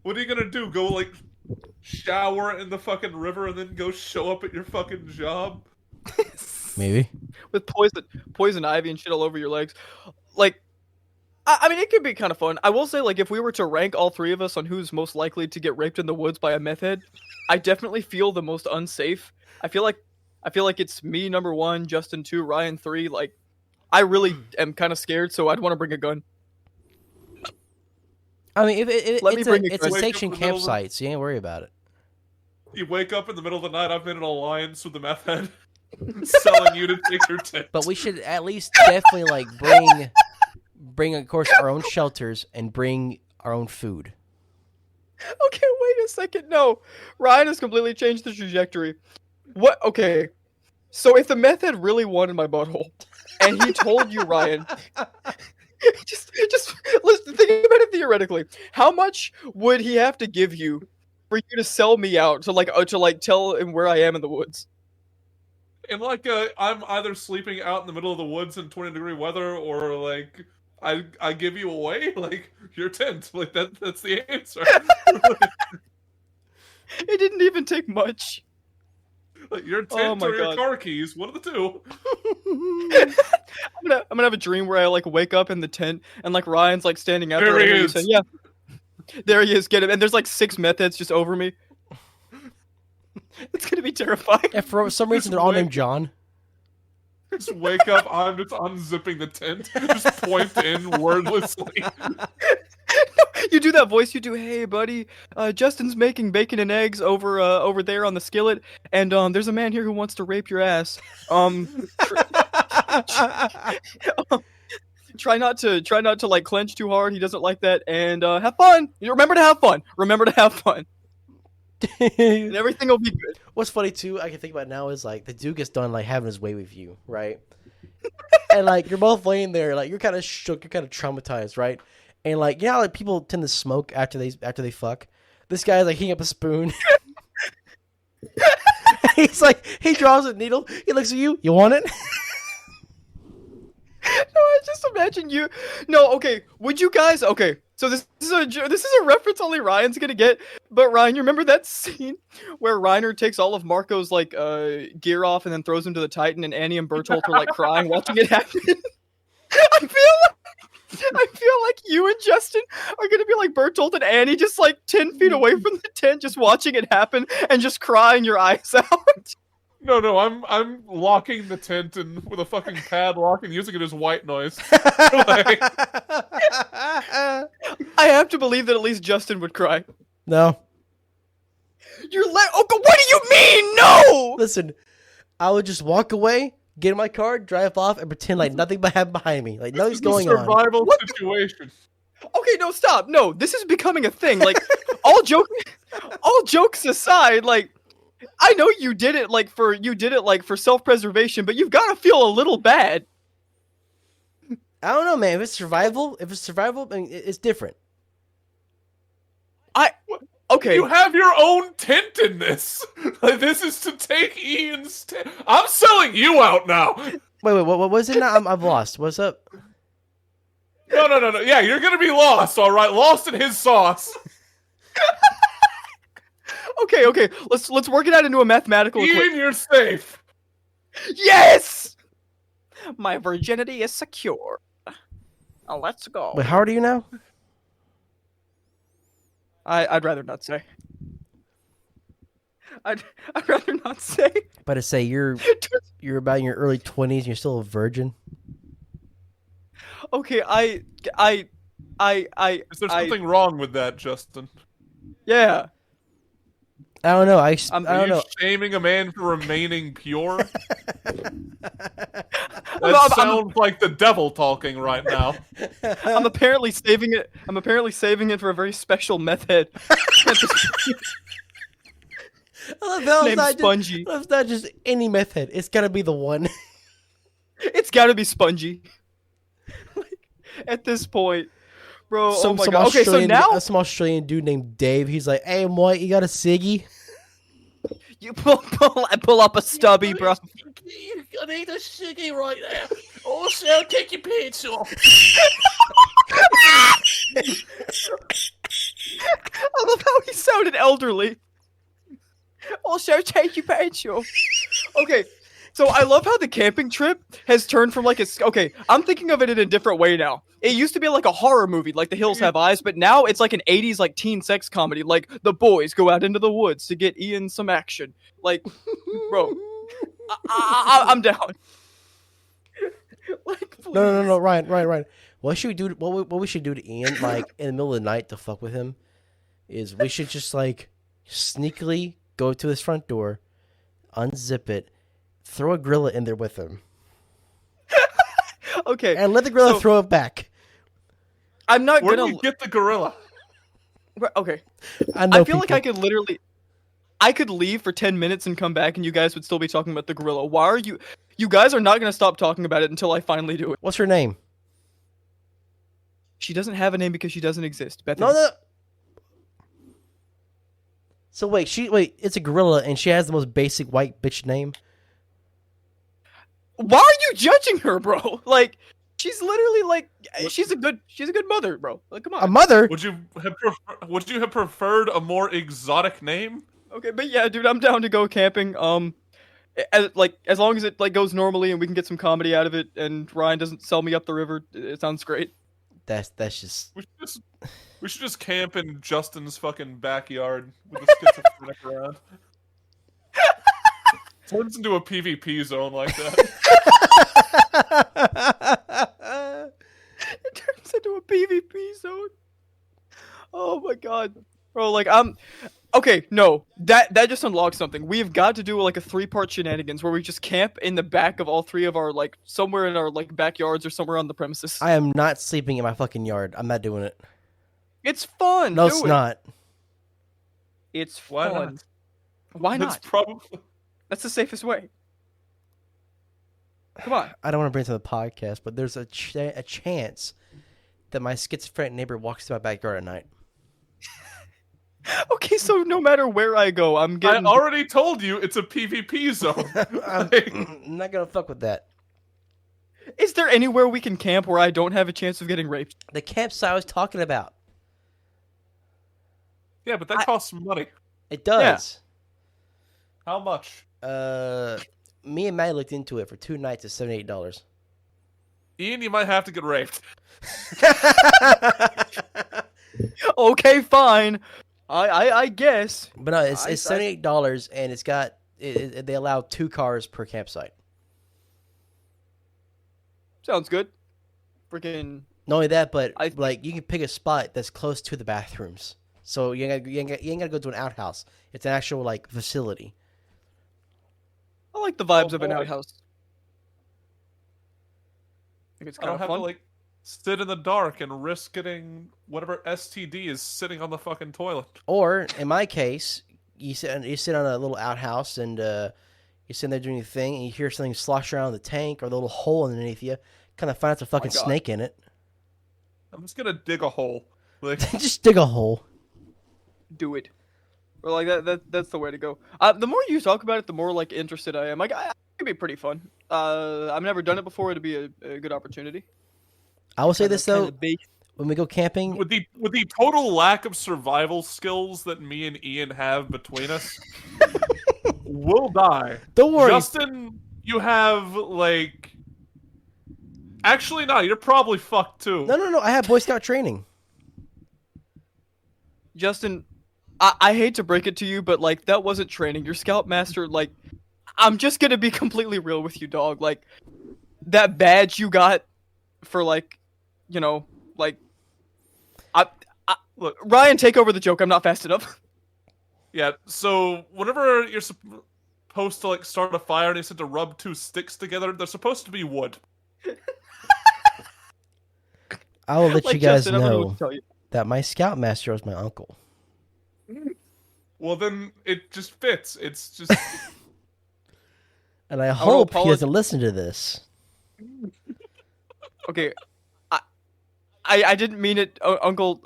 What are you gonna do? Go like shower in the fucking river and then go show up at your fucking job? Maybe. With poison ivy and shit all over your legs. Like, I mean, it could be kind of fun. I will say, like, if we were to rank all 3 of us on who's most likely to get raped in the woods by a meth head, I definitely feel the most unsafe. I feel like it's me number 1, Justin 2, Ryan 3. Like, I really am kind of scared, so I'd want to bring a gun. I mean, it's a Wake sanctioned up in the middle of campsite, so you ain't worry about it. You wake up in the middle of the night, I've made an alliance with the meth head, selling you to take your tent. But we should at least definitely like bring of course our own shelters and bring our own food. Okay, wait a second. No, Ryan has completely changed the trajectory. What? Okay, so if the meth head really wanted my butthole, and he told you, Ryan, just listen, think about it theoretically. How much would he have to give you for you to sell me out to tell him where I am in the woods? And like, I'm either sleeping out in the middle of the woods in 20-degree weather, or like, I give you away, like your tent. Like that's the answer. It didn't even take much. Like your tent or your car keys, one of the two. I'm gonna have a dream where I like wake up in the tent and like Ryan's like standing out there. There he is. Yeah, there he is. Get him. And there's like 6 meth heads just over me. It's gonna be terrifying. And for some reason, they're all named John. Just wake up, I'm just unzipping the tent, just point in wordlessly. You do that voice. You do, hey buddy, Justin's making bacon and eggs over there on the skillet, and there's a man here who wants to rape your ass. Try not to like clench too hard. He doesn't like that. And have fun. Remember to have fun. And everything will be good. What's funny too, I can think about now is like the dude gets done like having his way with you, right? And like you're both laying there, like you're kind of shook, you're kind of traumatized, right? And like like people tend to smoke after they fuck. This guy's like heating up a spoon. He's like, he draws a needle. He looks at you. You want it? No, I just imagine you. No, okay. Would you guys? Okay, so this is a reference only Ryan's gonna get. But Ryan, you remember that scene where Reiner takes all of Marco's like gear off and then throws him to the Titan, and Annie and Bertolt are like crying watching it happen. I feel like you and Justin are gonna be like Bertolt and Annie, just like 10 feet away from the tent, just watching it happen and just crying your eyes out. No, I'm locking the tent and with a fucking padlock and using it as white noise. Like, I have to believe that at least Justin would cry. No. Oh, what do you mean? No! Listen, I would just walk away, get in my car, drive off, and pretend like nothing happened behind me. Like nothing's going on. Survival situation. Okay, no, stop. No, this is becoming a thing. Like, all jokes aside, like, I know you did it for self-preservation, but you've got to feel a little bad. I don't know, man. If it's survival, I mean, it's different. Okay. You have your own tent in this. Like, this is to take Ian's tent. I'm selling you out now. Wait, what was it now? I've lost. What's up? No. Yeah, you're gonna be lost, all right. Lost in his sauce. Okay. Let's work it out into a mathematical equation. Ian, you're safe. Yes! My virginity is secure. Let's go. Wait, how old are you now? I'd rather not say. I'd rather not say. But to say you're about in your early 20s and you're still a virgin. Okay, Is there something wrong with that, Justin? Yeah. I don't know. I don't know. Are you shaming a man for remaining pure? That sounds like the devil talking right now. I'm apparently saving it for a very special method. Named Spongy. It's not just any method. It's gotta be the one. It's gotta be Spongy. Like, at this point, Bro, oh my god. Okay, so now some Australian dude named Dave. He's like, "Hey, Moy, you got a ciggy?" you pull up a stubby, bro. I need a ciggy right now. Also, take your pants off. I love how he sounded elderly. Also, take your pants off. Okay, so I love how the camping trip has turned from like a... Okay, I'm thinking of it in a different way now. It used to be like a horror movie, like The Hills Have Eyes, but now it's like an 80s like teen sex comedy, like the boys go out into the woods to get Ian some action. Like, bro, I'm down. Like, No, Ryan. What should we do? What we should do to Ian, like in the middle of the night, to fuck with him, is we should just like sneakily go to his front door, unzip it, throw a gorilla in there with him. Okay, and let the gorilla throw it back. I'm not Where gonna do you get the gorilla? Okay, I feel like I could literally. I could leave for 10 minutes and come back and you guys would still be talking about the gorilla. Why are you... You guys are not going to stop talking about it until I finally do it. What's her name? She doesn't have a name because she doesn't exist. Bethany. No. So wait, it's a gorilla and she has the most basic white bitch name? Why are you judging her, bro? Like, she's literally like... She's a good mother, bro. Like, come on. A mother? Would you have preferred a more exotic name? Okay, but yeah, dude, I'm down to go camping. As long as it like goes normally and we can get some comedy out of it, and Ryan doesn't sell me up the river, it sounds great. That's just. We should just camp in Justin's fucking backyard with a schizophrenic around. Turns into a PvP zone like that. It turns into a PvP zone. Oh my god, bro! Like Okay, no, that just unlocked something. We've got to do like a 3-part shenanigans where we just camp in the back of all 3 of our like somewhere in our like backyards or somewhere on the premises. I am not sleeping in my fucking yard. I'm not doing it. It's fun. No, it's not. It's fun. Why not? That's the safest way. Come on. I don't want to bring it to the podcast, but there's a chance that my schizophrenic neighbor walks through my backyard at night. Okay, so no matter where I go, I'm getting... I already told you it's a PvP zone. I'm not gonna fuck with that. Is there anywhere we can camp where I don't have a chance of getting raped? The campsite I was talking about. Yeah, but that costs money. It does. Yeah. How much? Me and Matt looked into it for 2 nights at $78. Ian, you might have to get raped. Okay, fine. I guess. But no, it's $78, and it's got they allow 2 cars per campsite. Sounds good. Freaking. Not only that, but like you can pick a spot that's close to the bathrooms, so you ain't gotta go to an outhouse. It's an actual like facility. I like the vibes of an outhouse. I think it's I kind don't of have fun. to like sit in the dark and risk getting whatever STD is sitting on the fucking toilet. Or in my case, you sit on a little outhouse and you're sitting there doing your thing, and you hear something slosh around the tank or the little hole underneath you. Kind of find out a fucking snake in it. I'm just gonna dig a hole. Like, just dig a hole. Do it. Or like that's the way to go. The more you talk about it, the more like interested I am. Like, it could be pretty fun. I've never done it before. It'd be a good opportunity. I will say this though: when we go camping, with the total lack of survival skills that me and Ian have between us, we'll die. Don't worry, Justin. You have like. Actually, no. You're probably fucked too. No. I have Boy Scout training. Justin, I hate to break it to you, but like that wasn't training. Your Scoutmaster, like, I'm just gonna be completely real with you, dog. Like, that badge you got for like, you know, like, look, Ryan, take over the joke. I'm not fast enough. Yeah. So whenever you're supposed to like start a fire and you said to rub 2 sticks together, they're supposed to be wood. I will let Like you guys Justin, know that my Scoutmaster is my uncle. Well, then it just fits. It's just. And I hope he doesn't listen to this. Okay, I didn't mean it, Uncle.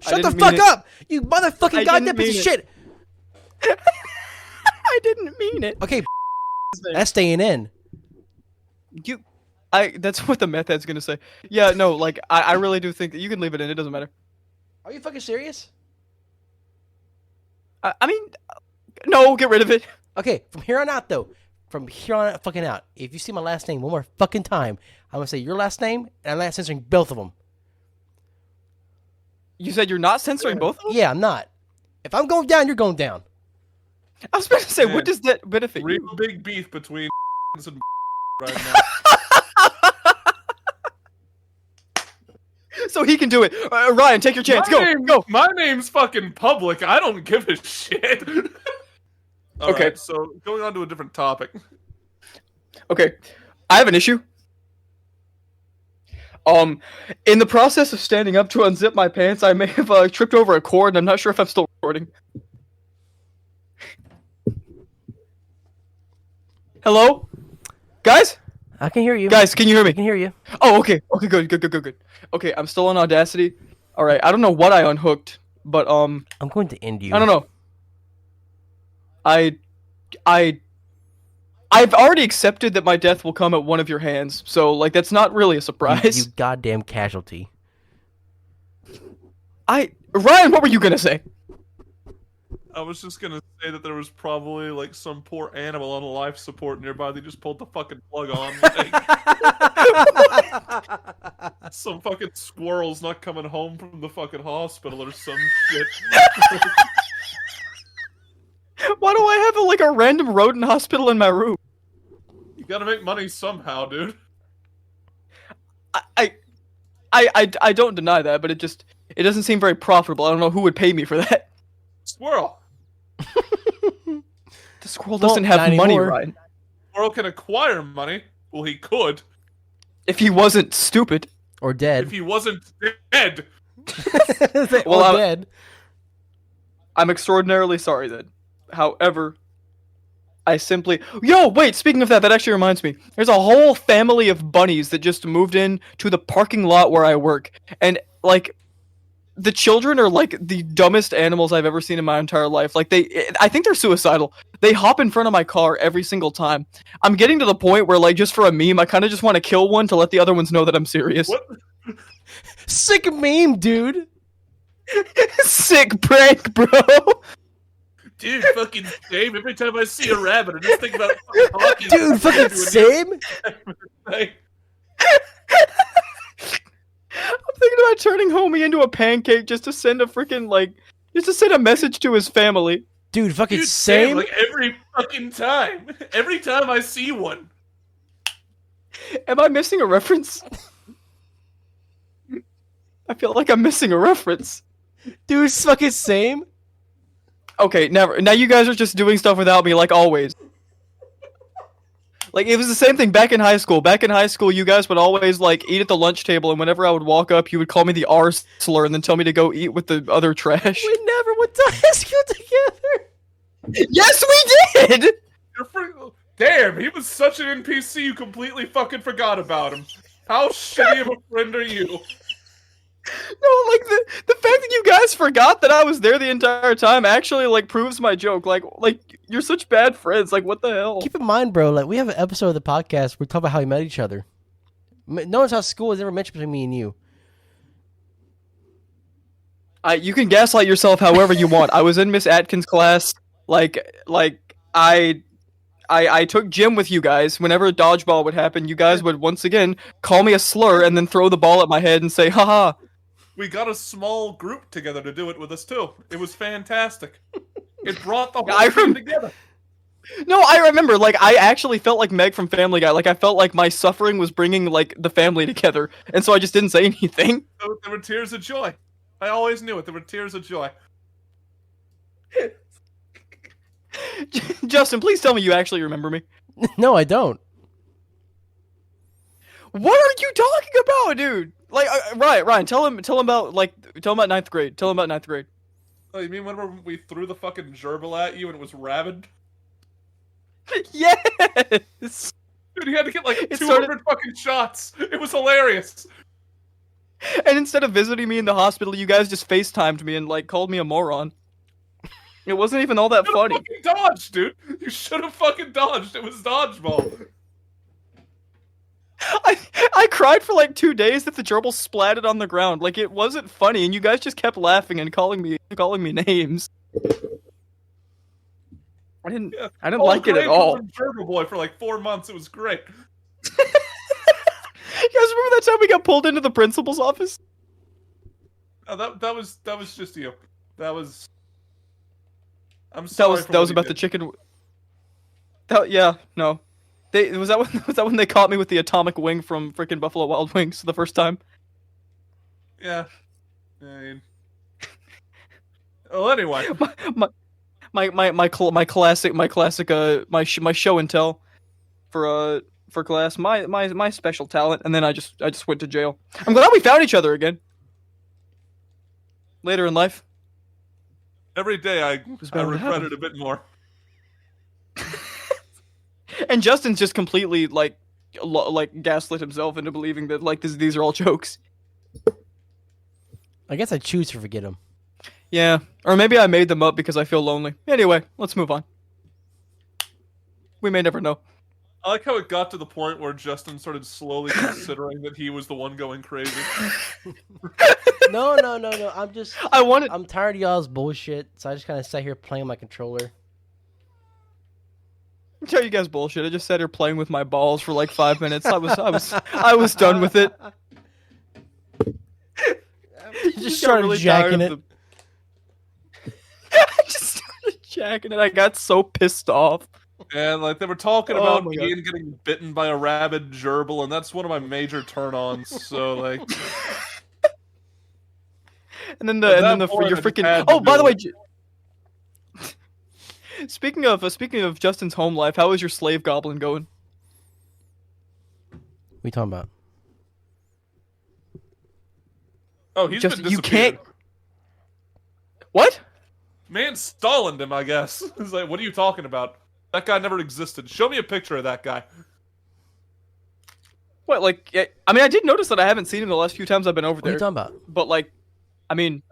Shut the fuck up, you motherfucking I goddamn didn't piece of mean shit. I didn't mean it. Okay, that's staying in. That's what the meth head's gonna say. Yeah, no, like I really do think that you can leave it in. It doesn't matter. Are you fucking serious? I mean, no, get rid of it. Okay, from here on out though, from here on out, fucking out. If you see my last name one more fucking time, I'm gonna say your last name, and I'm not censoring both of them. You said you're not censoring both of them? Yeah, I'm not. If I'm going down, you're going down. I was about to say, Man, what does that benefit Real you? big beef between and right now. So he can do it. Ryan, take your chance. Go. My name's fucking public. I don't give a shit. Okay. Right, so going on to a different topic. Okay, I have an issue. In the process of standing up to unzip my pants, I may have tripped over a cord, and I'm not sure if I'm still recording. Hello? Guys? I can hear you. Guys, can you hear I me? can hear you. Oh, okay. Okay, good. Okay, I'm still on Audacity. Alright, I don't know what I unhooked, but, I'm going to end you. I don't know. I've already accepted that my death will come at one of your hands, so, like, that's not really a surprise. You goddamn casualty. Ryan, what were you gonna say? I was just gonna say that there was probably like some poor animal on life support nearby. They just pulled the fucking plug on. Like, some fucking squirrel's not coming home from the fucking hospital or some shit. Why do I have a random rodent hospital in my room? You gotta make money somehow, dude. I don't deny that, but it doesn't seem very profitable. I don't know who would pay me for that. Squirrel. The squirrel doesn't have money, Ryan. Squirrel can acquire money. Well, he could. If he wasn't stupid. Or dead. If he wasn't dead. Or dead. I'm extraordinarily sorry then. However, I simply... Yo, wait, speaking of that, that actually reminds me. There's a whole family of bunnies that just moved in to the parking lot where I work. And, like, the children are, like, the dumbest animals I've ever seen in my entire life. Like, I think they're suicidal. They hop in front of my car every single time. I'm getting to the point where, like, just for a meme, I kind of just want to kill one to let the other ones know that I'm serious. What? Sick meme, dude. Sick prank, bro. Dude, fucking same. Every time I see a rabbit, I just think about fucking Dude, fucking same. Like, I'm thinking about turning homie into a pancake just to send a freaking, like, just to send a message to his family. Dude, fucking dude, same. Like every fucking time. Every time I see one. Am I missing a reference? I feel like I'm missing a reference. Dude, it's fucking same. Okay, never. Now you guys are just doing stuff without me, like always. Like, it was the same thing back in high school. Back in high school, you guys would always, like, eat at the lunch table, and whenever I would walk up, you would call me the R slur and then tell me to go eat with the other trash. We never went to high school together. Yes, we did! Damn, he was such an NPC, you completely fucking forgot about him. How shitty of a friend are you? No, like, the fact that you guys forgot that I was there the entire time actually, like, proves my joke. Like, you're such bad friends. Like, what the hell? Keep in mind, bro, like, we have an episode of the podcast where we talk about how we met each other. Notice how school was never mentioned between me and you. You can gaslight yourself however you want. I was in Miss Atkins' class. I took gym with you guys. Whenever a dodgeball would happen, you guys would once again call me a slur and then throw the ball at my head and say, haha. We got a small group together to do it with us, too. It was fantastic. It brought the whole team together. No, I remember, like, I actually felt like Meg from Family Guy. Like, I felt like my suffering was bringing, like, the family together. And so I just didn't say anything. There were tears of joy. I always knew it. There were tears of joy. Justin, please tell me you actually remember me. No, I don't. What are you talking about, dude? Like, Ryan, tell him about ninth grade. Tell him about ninth grade. Oh, you mean whenever we threw the fucking gerbil at you and it was rabid? Yes! Dude, he had to get like 200 fucking shots. It was hilarious. And instead of visiting me in the hospital, you guys just FaceTimed me and like called me a moron. It wasn't even all that funny. Fucking dodged, dude. You should have fucking dodged. It was dodgeball. I cried for like 2 days that the gerbil splatted on the ground. Like it wasn't funny, and you guys just kept laughing and calling me names. I didn't like it at all. Gerbil boy for like 4 months. It was great. You guys remember that time we got pulled into the principal's office? Oh, that was just you. That was. I'm sorry. That was about the chicken. Yeah, no. Was that when they caught me with the atomic wing from freaking Buffalo Wild Wings the first time? Yeah. I mean... Well, anyway. My classic show and tell for class, my special talent, and then I just went to jail. I'm glad we found each other again. Later in life. Every day I regret it a bit more. And Justin's just completely like gaslit himself into believing that like these are all jokes. I guess I choose to forget them. Yeah, or maybe I made them up because I feel lonely. Anyway, let's move on. We may never know. I like how it got to the point where Justin started slowly considering that he was the one going crazy. No. I'm tired of y'all's bullshit, so I just kind of sat here playing my controller. I tell you guys bullshit. I just sat here playing with my balls for like 5 minutes. I was done with it. Just started jacking it. I just started jacking it. I got so pissed off. And like they were talking about Ian getting bitten by a rabid gerbil, and that's one of my major turn-ons. So like, and then your freaking. Oh, by the way, speaking of Justin's home life, how is your slave goblin going? What are you talking about? Oh, he's Justin, been you disappeared. can't. What? Man, Stalined him, I guess. It's like, what are you talking about? That guy never existed. Show me a picture of that guy. What, like, I mean, I did notice that I haven't seen him the last few times I've been over there. What are you talking about? But, like, I mean,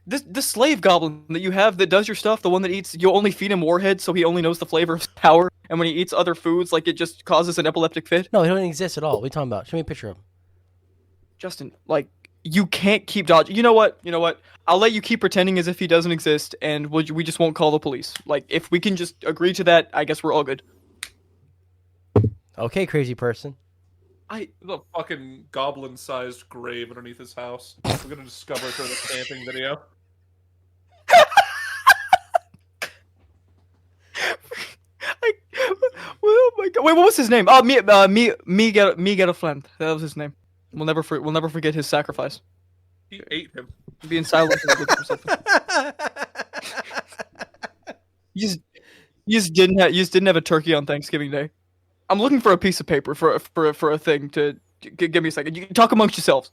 this slave goblin that you have that does your stuff, the one that eats, you only feed him warheads so he only knows the flavor of power, and when he eats other foods, like, it just causes an epileptic fit. No, he doesn't exist at all. What are you talking about? Show me a picture of him. Justin, like, you can't keep dodging. You know what? I'll let you keep pretending as if he doesn't exist, and we just won't call the police. Like, if we can just agree to that, I guess we're all good. Okay, crazy person. There's a fucking goblin-sized grave underneath his house. We're gonna discover it during the camping video. Oh my god! Wait, what was his name? Oh, me get a friend. That was his name. We'll never forget his sacrifice. He ate him. Being silent. You just didn't have a turkey on Thanksgiving Day. I'm looking for a piece of paper for a thing to give me a second. You can talk amongst yourselves.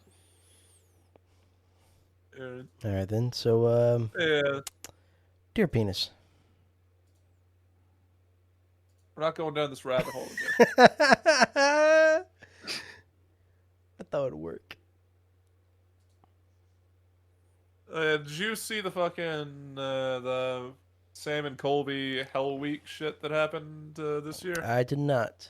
All right then. So Yeah. dear penis. We're not going down this rabbit hole again. I thought it'd work. Did you see the fucking the Sam and Colby Hell Week shit that happened this year? I did not.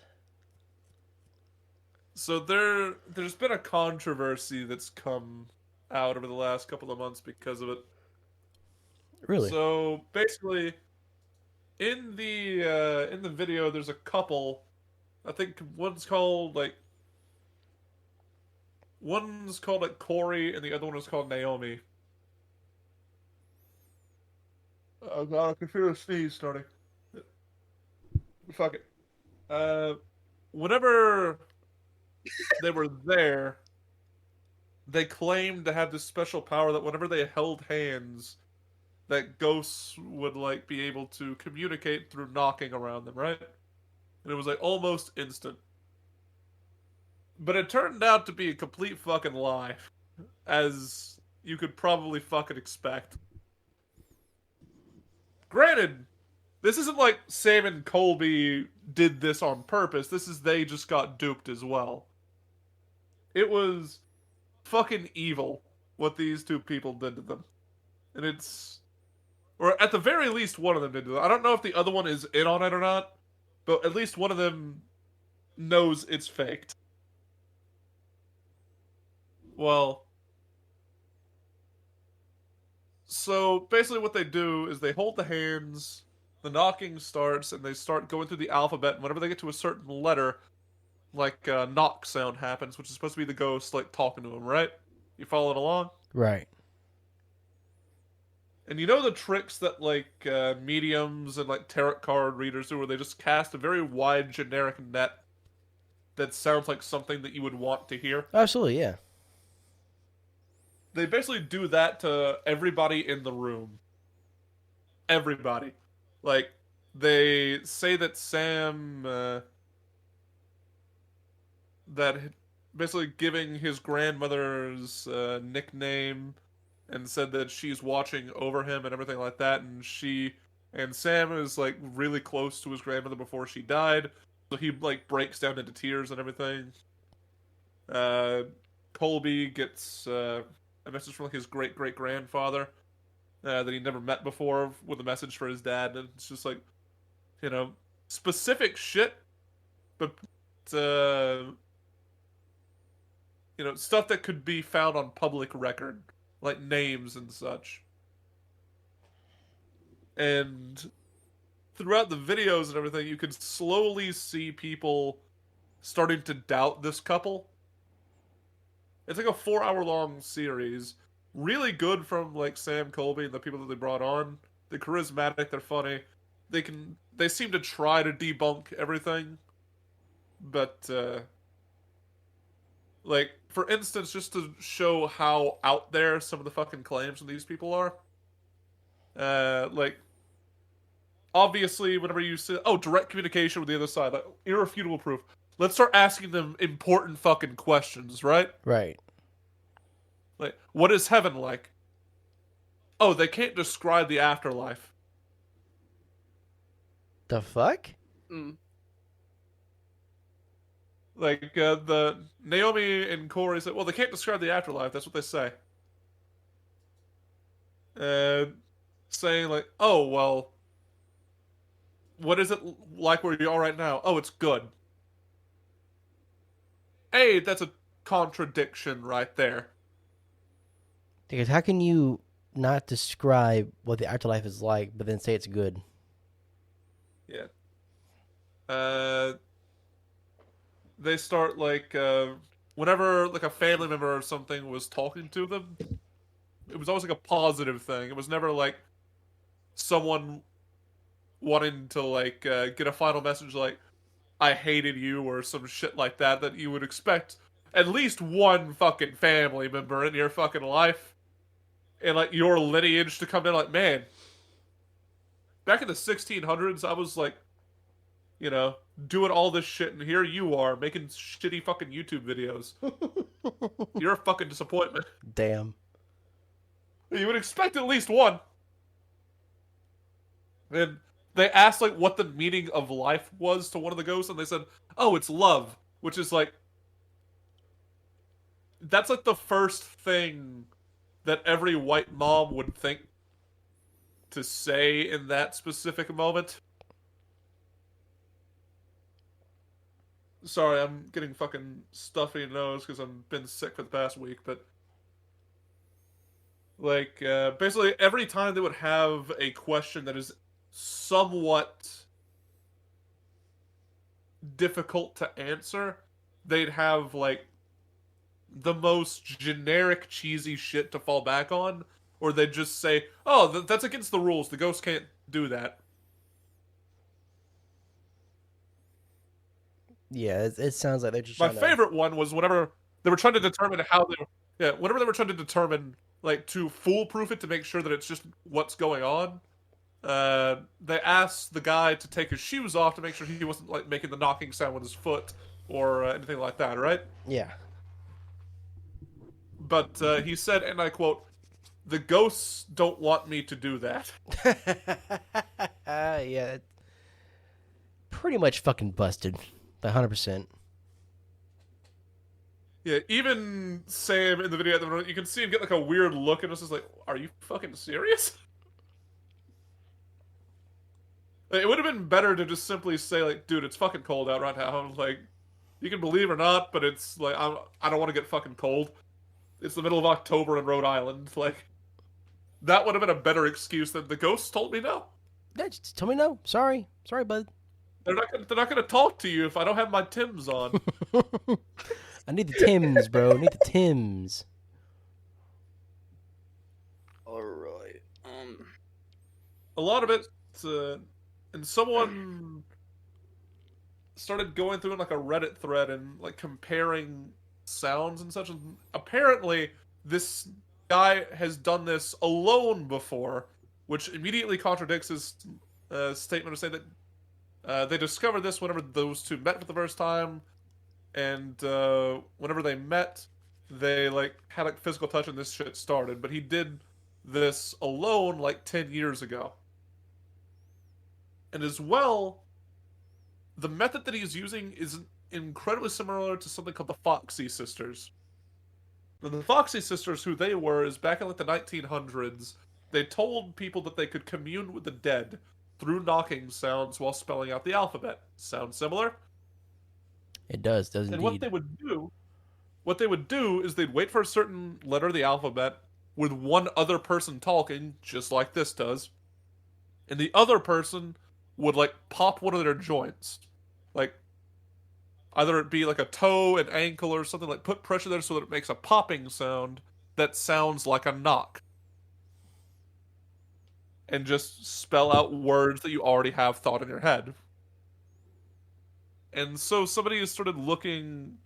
So there's been a controversy that's come out over the last couple of months because of it. Really? So basically, in the video, there's a couple. I think one's called like Corey, and the other one is called Naomi. Oh god, I can feel a sneeze starting. Fuck it. Whenever they were there, they claimed to have this special power that whenever they held hands, that ghosts would like be able to communicate through knocking around them, right? And it was like almost instant. But it turned out to be a complete fucking lie, as you could probably fucking expect. Granted, this isn't like Sam and Colby did this on purpose. This is they just got duped as well. It was fucking evil what these two people did to them. And it's... Or at the very least, one of them did to them. I don't know if the other one is in on it or not, but at least one of them knows it's faked. Well... So, basically what they do is they hold the hands, the knocking starts, and they start going through the alphabet, and whenever they get to a certain letter, like a knock sound happens, which is supposed to be the ghost, like, talking to him, right? You following along? Right. And you know the tricks that, like, mediums and, like, tarot card readers do, where they just cast a very wide, generic net that sounds like something that you would want to hear? Absolutely, yeah. They basically do that to everybody in the room. Everybody. Like, they say that Sam, that basically giving his grandmother's nickname and said that she's watching over him and everything like that, and Sam is, like, really close to his grandmother before she died, so he, like, breaks down into tears and everything. Colby gets, a message from, like, his great-great-grandfather that he never met before with a message for his dad, and it's just, like, you know, specific shit, but, you know, stuff that could be found on public record, like names and such. And throughout the videos and everything, you could slowly see people starting to doubt this couple. It's like a 4-hour-long series. Really good from, like, Sam, Colby, and the people that they brought on. They're charismatic, they're funny. They seem to try to debunk everything. But, like, for instance, just to show how out there some of the fucking claims of these people are. Like, obviously, whenever you say, oh, direct communication with the other side, like, irrefutable proof. Let's start asking them important fucking questions, right? Right. Like, what is heaven like? Oh, they can't describe the afterlife. The fuck? Mm. Like, the Naomi and Corey said, well, they can't describe the afterlife. That's what they say. Saying, like, oh, well, what is it like where you are right now? Oh, it's good. Hey, that's a contradiction right there. Because how can you not describe what the afterlife is like, but then say it's good? Yeah. They start, like, whenever, like, a family member or something was talking to them, it was always, like, a positive thing. It was never, like, someone wanting to, like, get a final message like, I hated you, or some shit like that you would expect at least one fucking family member in your fucking life and, like, your lineage to come in, like, man, back in the 1600s, I was, like, you know, doing all this shit, and here you are, making shitty fucking YouTube videos. You're a fucking disappointment. Damn. You would expect at least one. And they asked, like, what the meaning of life was to one of the ghosts, and they said, oh, it's love. Which is, like... That's, like, the first thing that every white mom would think to say in that specific moment. Sorry, I'm getting fucking stuffy nose because I've been sick for the past week, but... Like, basically, every time they would have a question that is somewhat difficult to answer, they'd have, like, the most generic, cheesy shit to fall back on, or they'd just say, oh, that's against the rules, the ghost can't do that. Yeah, it sounds like they're just My trying favorite one was whenever they were trying to determine how they were... Yeah, whenever they were trying to determine, like, to foolproof it to make sure that it's just what's going on, they asked the guy to take his shoes off to make sure he wasn't, like, making the knocking sound with his foot or anything like that, right? Yeah. But he said, and I quote, the ghosts don't want me to do that. Yeah, it's pretty much fucking busted. 100%. Yeah, even Sam in the video at the moment, you can see him get like a weird look, and it's just like, "Are you fucking serious?" Like, it would have been better to just simply say, like, "Dude, it's fucking cold out right now." Like, you can believe or not, but it's like I don't want to get fucking cold. It's the middle of October in Rhode Island. Like, that would have been a better excuse than the ghost told me no. Yeah, just tell me no. Sorry, bud. They're not gonna talk to you if I don't have my Timbs on. I need the Tims, bro. I need the Tims. All right. A lot of it, and someone started going through like a Reddit thread and like comparing sounds and such. And apparently, this guy has done this alone before, which immediately contradicts his statement of saying that they discovered this whenever those two met for the first time, and whenever they met, they like had like physical touch and this shit started. But he did this alone like 10 years ago. And as well, the method that he's using is incredibly similar to something called the Foxy Sisters. Now, the Foxy Sisters, who they were, is back in like the 1900s. They told people that they could commune with the dead through knocking sounds while spelling out the alphabet. Sound similar? It does And indeed. what they would do is they'd wait for a certain letter of the alphabet with one other person talking, just like this does, and the other person would like pop one of their joints, like either it be like a toe, an ankle, or something, like put pressure there so that it makes a popping sound that sounds like a knock, and just spell out words that you already have thought in your head. And so somebody has started looking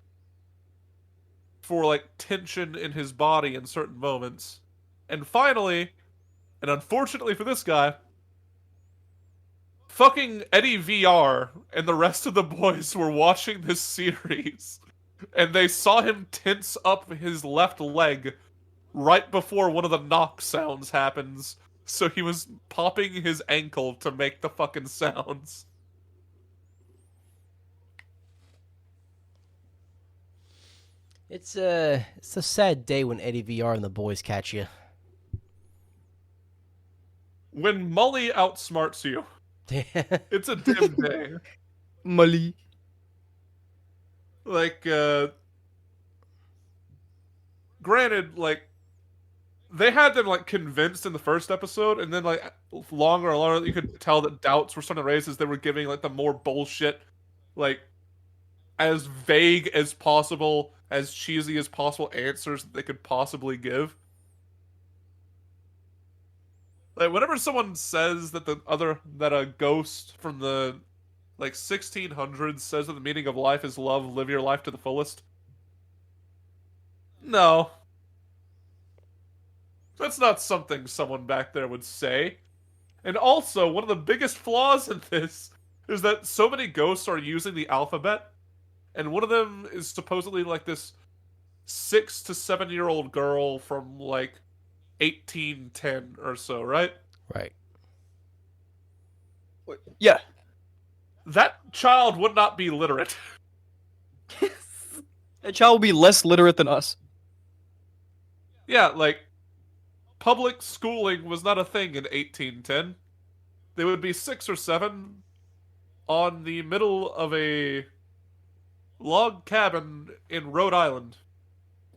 for like tension in his body in certain moments. And finally, and unfortunately for this guy, fucking Eddy VR and the rest of the boys were watching this series, and they saw him tense up his left leg right before one of the knock sounds happens. So he was popping his ankle to make the fucking sounds. It's a sad day when Eddy VR and the boys catch you. When Molly outsmarts you, it's a dim day. Molly. Like, granted, like, they had them, like, convinced in the first episode, and then, like, longer and longer, you could tell that doubts were starting to raise as they were giving, like, the more bullshit, like, as vague as possible, as cheesy as possible answers that they could possibly give. Like, whenever someone says that that a ghost from the like 1600s says that the meaning of life is love, live your life to the fullest. No. That's not something someone back there would say. And also, one of the biggest flaws in this is that so many ghosts are using the alphabet, and one of them is supposedly like this 6 to 7-year-old girl from like 1810 or so, right? Right. Yeah. That child would not be literate. That child will be less literate than us. Yeah, like, public schooling was not a thing in 1810. They would be 6 or 7 on the middle of a log cabin in Rhode Island.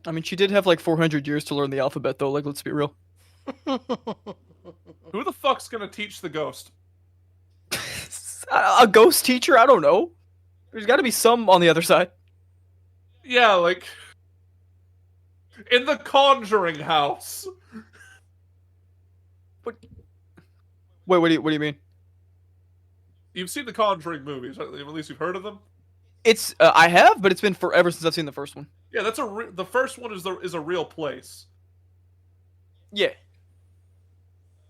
I mean, she did have like 400 years to learn the alphabet, though. Like, let's be real. Who the fuck's gonna teach the ghost? A ghost teacher? I don't know. There's got to be some on the other side. Yeah, like, in the Conjuring house. Wait, what do you mean? You've seen the Conjuring movies, right? At least you've heard of them. It's I have, but it's been forever since I've seen the first one. Yeah, that's the first one is a real place. Yeah.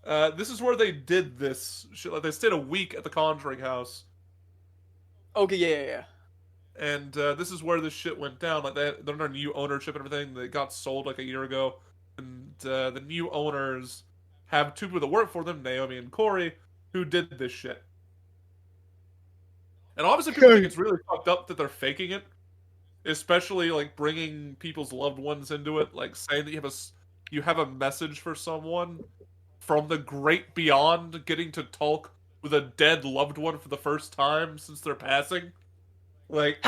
This is where they did this shit. Like, they stayed a week at the Conjuring house. Okay, yeah. And this is where this shit went down. Like, they're under new ownership and everything. They got sold like a year ago. And the new owners have two people that work for them, Naomi and Corey, who did this shit. And obviously people think it's really fucked up that they're faking it. especially like bringing people's loved ones into it, like saying that you have a message for someone from the great beyond, getting to talk with a dead loved one for the first time since their passing. Like,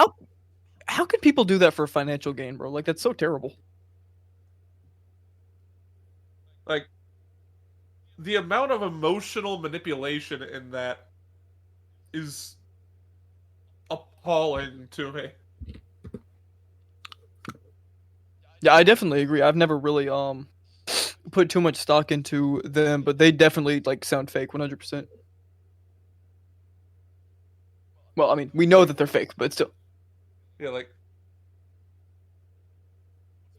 how can people do that for financial gain, bro? Like, that's so terrible. Like, the amount of emotional manipulation in that is appalling to me. Yeah, I definitely agree. I've never really put too much stock into them, but they definitely like sound fake 100%. Well, I mean, we know that they're fake, but still. Yeah, like,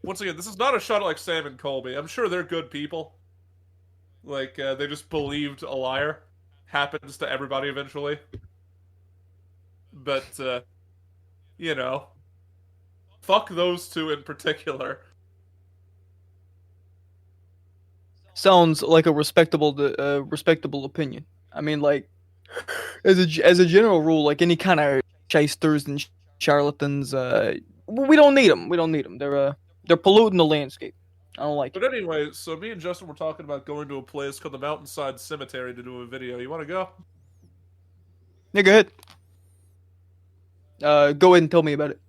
once again, this is not a shot at like Sam and Colby. I'm sure they're good people. Like, they just believed a liar. Happens to everybody eventually. But, you know, fuck those two in particular. Sounds like a respectable opinion. I mean, like, as a general rule, like any kind of shysters and charlatans, we don't need them. We don't need them. They're polluting the landscape. I don't like it. But anyway, so me and Justin were talking about going to a place called the Mountainside Cemetery to do a video. You want to go? Yeah, go ahead. Go ahead and tell me about it.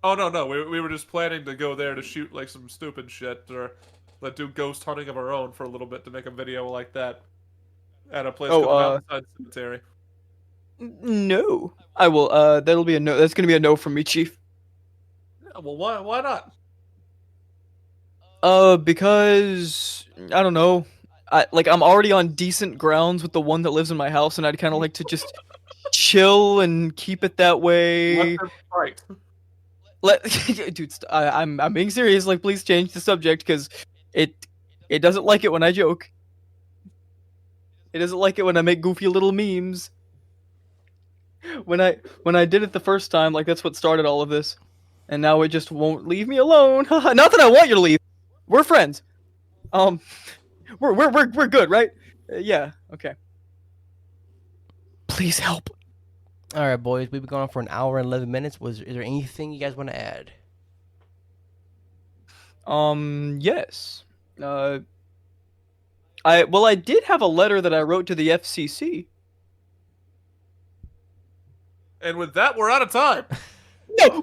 Oh, no. We were just planning to go there to shoot, like, some stupid shit, or like, do ghost hunting of our own for a little bit to make a video like that at a place called the Mountainside Cemetery. No. I will, that'll be a no. That's gonna be a no from me, Chief. Yeah, well, why not? Because I don't know. I'm already on decent grounds with the one that lives in my house, and I'd kind of like to just chill and keep it that way. Right. Dude, I'm being serious. Like, please change the subject because it doesn't like it when I joke. It doesn't like it when I make goofy little memes. When I did it the first time, like that's what started all of this, and now it just won't leave me alone. Not that I want you to leave. We're friends. We're good, right? Yeah. Okay. Please help. All right, boys. We've been going on for an hour and 11 minutes. Is there anything you guys want to add? Yes. I did have a letter that I wrote to the FCC. And with that, we're out of time. No.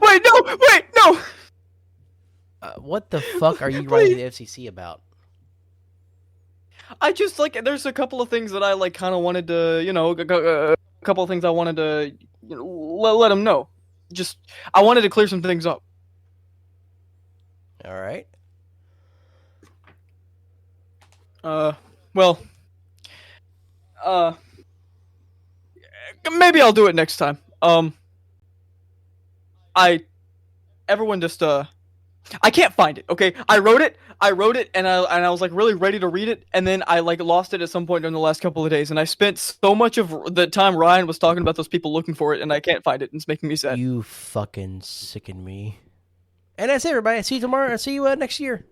What the fuck are you writing to the FCC about? I just there's a couple of things that I kind of wanted to, a couple of things I wanted to let them know. Just I wanted to clear some things up. All right. Well, maybe I'll do it next time. Everyone just I can't find it. Okay, I wrote it, and I was really ready to read it, and then I lost it at some point during the last couple of days, and I spent so much of the time Ryan was talking about those people looking for it, and I can't find it, and it's making me sad. You fucking sicken me. And that's it, everybody. See you tomorrow. See you next year.